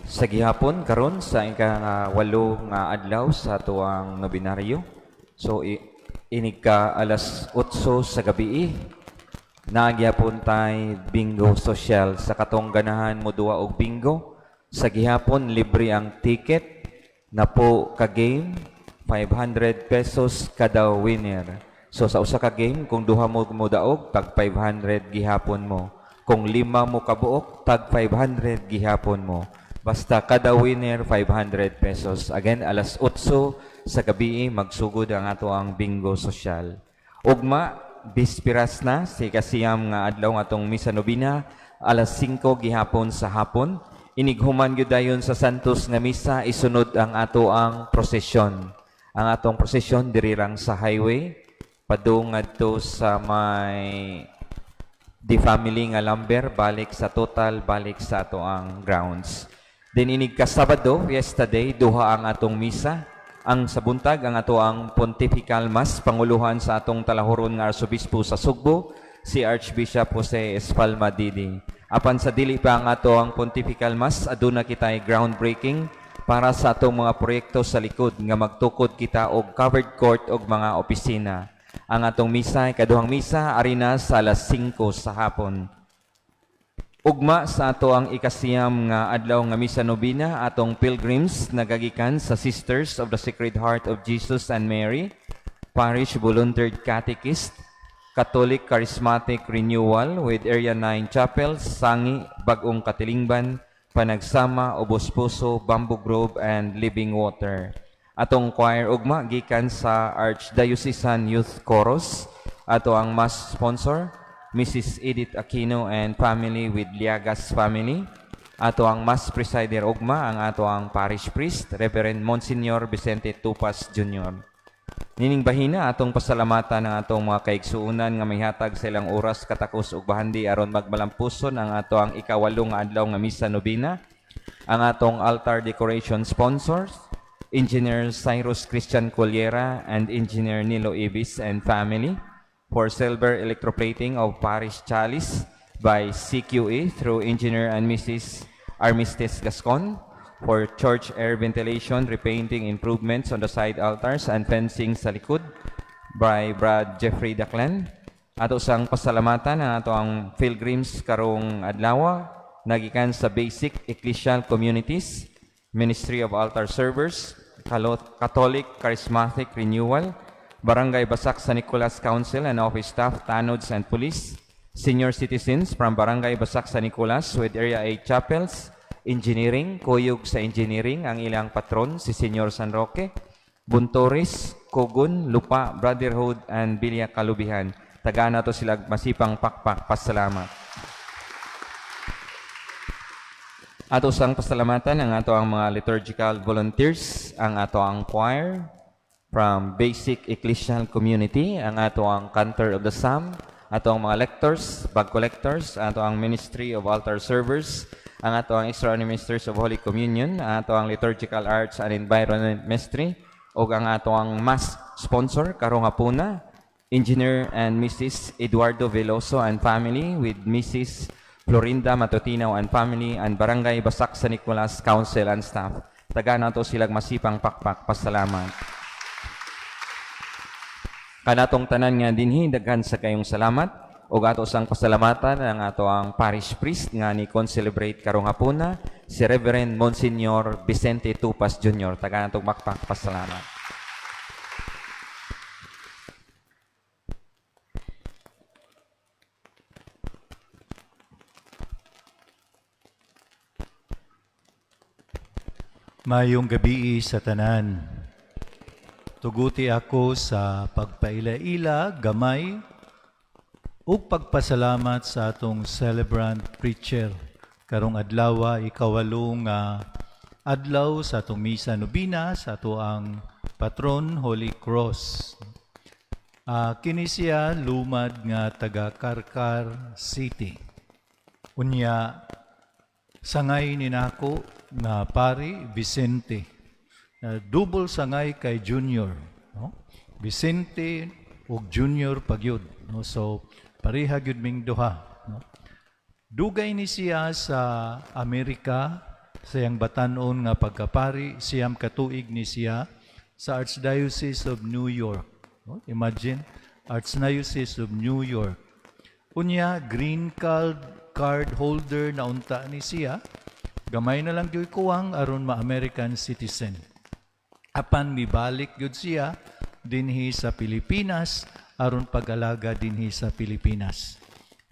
Sa gihapon karon sa ika-walo nga adlaw sa tuwang nobinaryo. So inig ka alas 8 sa gabi. Nagyapon tay bingo social sa katong ganahan mo duwa og bingo. Sa gihapon libre ang ticket na po ka game 500 pesos kada winner. So sa usa ka game kung duha mo daog tag 500 gihapon mo. Kung 5 mo kabuok tag 500 gihapon mo. Basta kada winner 500 pesos. Again alas 8 sa gabi magsugod ang ato ang bingo social. Ugma bispiras na si kasiyam nga adlaw nga atong misa nobina alas 5 gihapon sa hapon. Inighuman gyud dayon sa Santos nga misa isunod ang ato ang prosesyon. Ang atong prosesyon diri lang sa highway padung adto sa may the family nga lumber balik sa total balik sa ato ang grounds. Then inig ka Sabado, yesterday, duha ang atong misa. Ang sabuntag ang ato ang Pontifical Mass panguluhan sa atong talahuron nga Arsobispo sa Sugbo, si Archbishop Jose Espalma Didi. Apan sa dili pa ang ato ang Pontifical Mass, aduna kitay groundbreaking para sa atong mga proyekto sa likod nga magtukod kita og covered court og mga opisina. Ang atong misa, ikaduhang misa, arina sa alas 5 sa hapon. Ugma sa ato ang ikasiyam nga adlaw nga misa nobina, atong pilgrims nagagikan sa Sisters of the Sacred Heart of Jesus and Mary, Parish Volunteered Catechist, Catholic Charismatic Renewal with Area 9 Chapels, Sangi, Bagong Katilingban, Panagsama, Obos Puso, Bamboo Grove, and Living Water. Atong choir ugma gikan sa Archdiocesan Youth Chorus, ato ang mass sponsor, Mrs. Edith Aquino and family with Liagas family. Ato ang mass presider ugma ang ato ang parish priest, Reverend Monsignor Vicente Tupas Jr. Nining bahina atong pasalamatan ng atong mga kaigsuunan nga mayhatag sa ilang oras katakos ug bahandi aron magmalampuson ang ato ang ikawalong adlaw nga misa nobina. Ang atong altar decoration sponsors, Engineer Cyrus Christian Colliera and Engineer Nilo Ibis and family. For silver electroplating of Parish Chalice by CQE through Engineer and Mrs. Armistice Gascon. For church air ventilation, repainting improvements on the side altars and fencing sa likod by Brad Jeffrey Daclan. Ato sang pasalamatan ang ato ang pilgrims karong adlaw nagikan sa Basic Ecclesial Communities, Ministry of Altar Servers, Catholic Charismatic Renewal, Barangay Basak San Nicolas Council and Office Staff, Tanods and Police, Senior Citizens from Barangay Basak San Nicolas with Area 8 Chapels, Engineering, Kuyog sa Engineering, ang ilang patron, si Senyor San Roque, Buntoris, Kogun, Lupa, Brotherhood, and Bilya Kalubihan. Tagaan na to sila masipang pakpak. Pasalamat. Ato sang pasalamatan ang ato ang mga liturgical volunteers, ang ato ang choir, from Basic Ecclesial Community, ang ato ang Cantor of the Psalm, ato ang mga lectors, bag collectors, ato ang Ministry of Altar Servers, ang ato ang Extraordinary Ministers of Holy Communion, ang ato ang Liturgical Arts and Environment Ministry, o ang ato ang mass sponsor, karong hapuna, Engineer and Mrs. Eduardo Veloso and family with Mrs. Florinda Matutinaw and family and Barangay Basak San Nicolas Council and staff. Taga na to silang masipang pakpak. Pasalamat. Kanatong tanan nga dinhi daghan sa kayong salamat ug ato sang pasalamatan ang ato ang parish priest nga ni kon-celebrate karong hapuna si Reverend Monsignor Vicente Tupas Jr. Taga natong makpak pasalamat. Mayong gabi sa tanan. Tuguti ako sa pagpailaila, gamay, ug pagpasalamat sa atong celebrant preacher karong adlaw ikawalo nga adlaw sa atong misa nobina sa ato ang patron Holy Cross. Kini siya lumad nga taga Karkar City. Unya sangay ni nako nga pari Vicente. Double sangay kay Junior, no? Vicente ug Junior pagyud, no? So pareha gyud ming duha, no? Dugay ni siya sa Amerika sa iyang batan-on nga pagkapari, siyam katuig ni siya sa Archdiocese of New York. No? Imagine, Archdiocese of New York. Unya, green card holder na unta ni siya, gamay na lang gyud kuwang aron ma-American citizen. Apan mibalik gyud siya dinhi sa Pilipinas aron pag-alaga dinhi sa Pilipinas.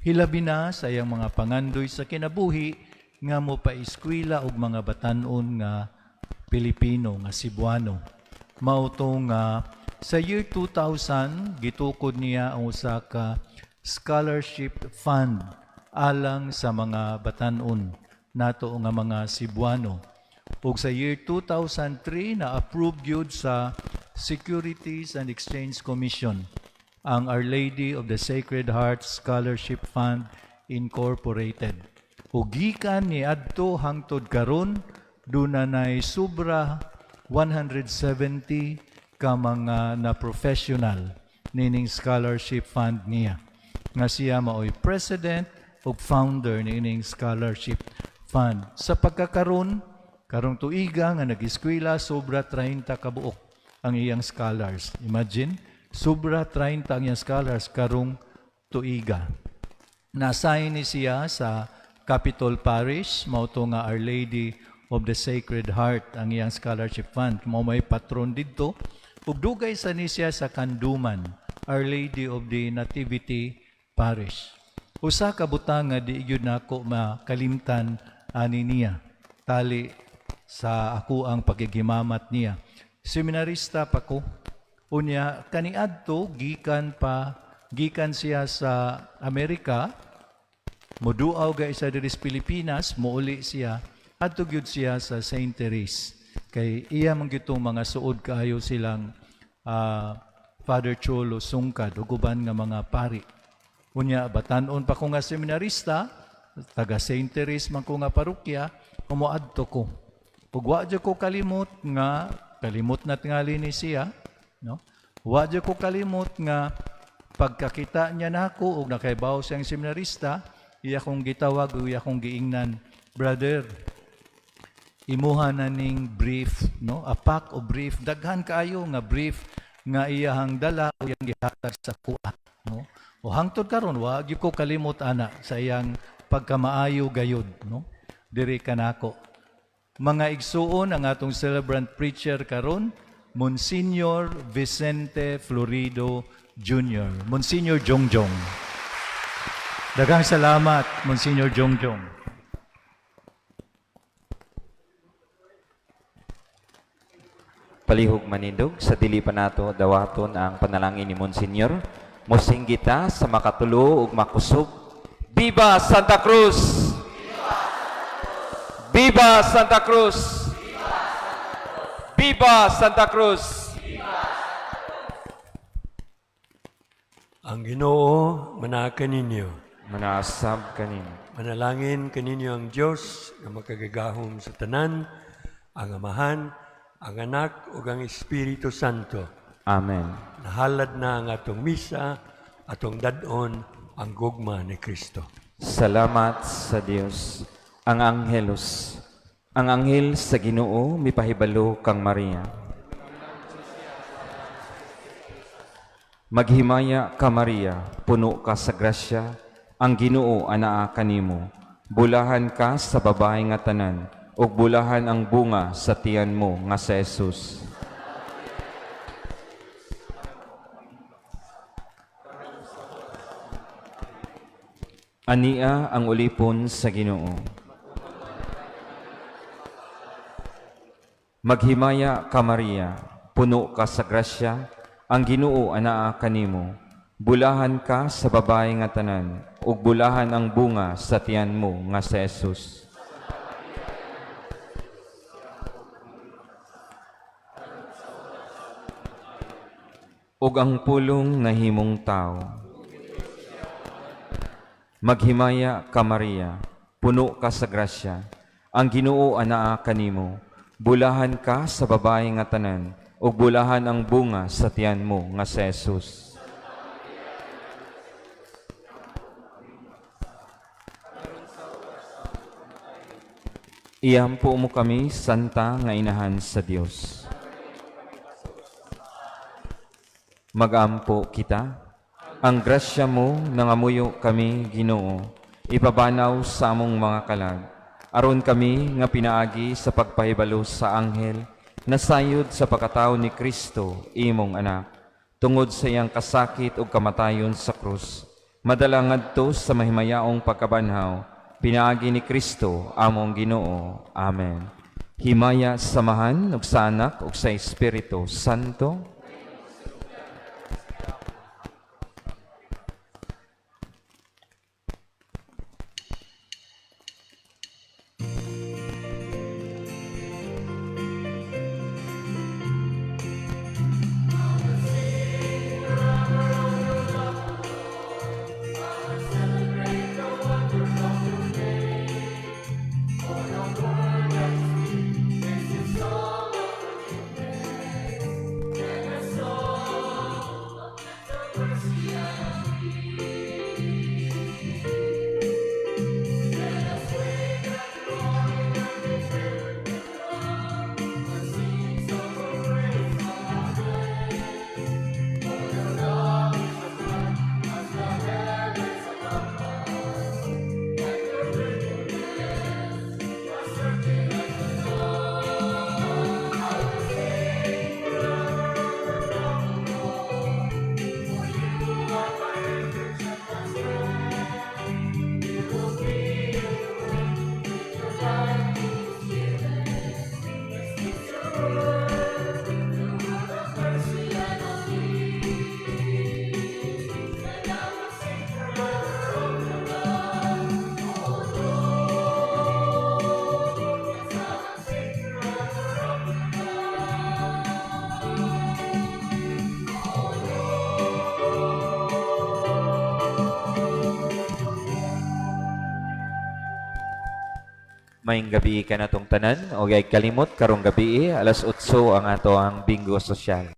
Hilabi na sa iyang mga pangandoy sa kinabuhi nga mo paeskwela og mga batan-on nga Pilipino nga Cebuano. Mao to nga sa year 2000 gitukod niya ang usa ka scholarship fund alang sa mga batan-on nato nga mga Cebuano. Ug sa year 2003 na-approve gyud sa Securities and Exchange Commission ang Our Lady of the Sacred Heart Scholarship Fund Incorporated. Ug gikan ni adto hangtod karon dunay sobra 170 ka mga na professional nining scholarship fund niya. Nga siya maoy president ug founder nining scholarship fund. Sa pagkakaron karong tuiga nga nag-eskwela sobra 30 ka buok ang iyang scholars. Imagine, sobra 30 ang iyang scholars karong tuiga. Nasign ni siya sa Capitol Parish, mao to nga Our Lady of the Sacred Heart ang iyang scholarship fund. Mao may patron didto. Ug dugay sa ni siya sa Kanduman, Our Lady of the Nativity Parish. Usa ka butang nga di gyud nako makalimtan ani niya. Tali sa ako ang pagigimamat niya. Seminarista pa ko. Unya kaniadto gikan siya sa Amerika. Moduaw ga isa diri sa Pilipinas, mouli siya adto gyud siya sa St. Therese. Kay iya man gitong mga suod kaayo silang Father Cholo sungkad ug uban nga mga pari. Unya batan-on pa ko nga seminarista, taga St. Therese man ko nga parokya, umuadto ko. Ug wa jud ko kalimot na tingali ni siya, no? Wa jud ko kalimot nga pagkakita niya nako ug nakaibaw siyang seminarista, iya kong gitawag ug iya kong giingnan, brother, imuha na ning brief, no? A pack of brief, daghan kaayo nga brief nga iyahang dala o iyang gihatag sa kuha, no? O hangtod karon wa gyud ko kalimot ana sa iyang pagkamaayo gayud, no? Diri kanako. Mga igsuon ang atong celebrant preacher karon, Monsignor Vicente Florido Jr. Monsignor Jongjong. Daghang salamat, Monsignor Jongjong. Palihog manindog, sa dili pa nato dawaton ang panalangin ni Monsignor. Mosinggita sa makatulo ug makusog. Viva Santa Cruz! Viva Santa Cruz! Viva Santa Cruz! Ang Ginoo manakan ninyo. Manasab kanin. Manalangin kaninyo ang Diyos na makagagahom sa tanan, ang Amahan, ang Anak ug ang Espiritu Santo. Amen. Nahalad na ang atong misa, atong dadon ang gugma ni Kristo. Salamat sa Dios. Ang anghelos. Ang anghel sa Ginoo mipahibalo kang Maria. Maghimaya ka Maria, puno ka sa grasya, ang Ginoo anaa kanimo. Bulahan ka sa babae nga tanan, ug bulahan ang bunga sa tiyan mo nga sa Jesus. Ania ang ulipon sa Ginoo. Maghimaya ka Maria, puno ka sa grasya, ang Ginoo anaa kanimo. Bulahan ka sa babae nga tanan, ug bulahan ang bunga sa tiyan mo nga si Jesus. Ug ang pulong nga himong tao. Maghimaya ka Maria, puno ka sa grasya, ang Ginoo anaa kanimo. Bulahan ka sa babae nga tanan, ug bulahan ang bunga sa tiyan mo nga si Jesus. Iampo mo kami, Santa nga Inahan sa Dios. Magampo kita. Ang grasya mo nangamuyo kami, Ginoo, ipabanaw sa among mga kalag. Aron kami nga pinaagi sa pagpahibalo sa anghel, nasayod sa pagkatao ni Kristo, imong anak, tungod sa iyang kasakit ug kamatayon sa krus. Madala ngadto sa mahimayaong pagkabanhaw, pinaagi ni Kristo, among Ginoo. Amen. Himaya samahan ug sa anak ug sa Espiritu Santo. Maayong gabi ka na tong tanan, o kalimot karong gabi, alas 8 ang ato ang bingo sosyal.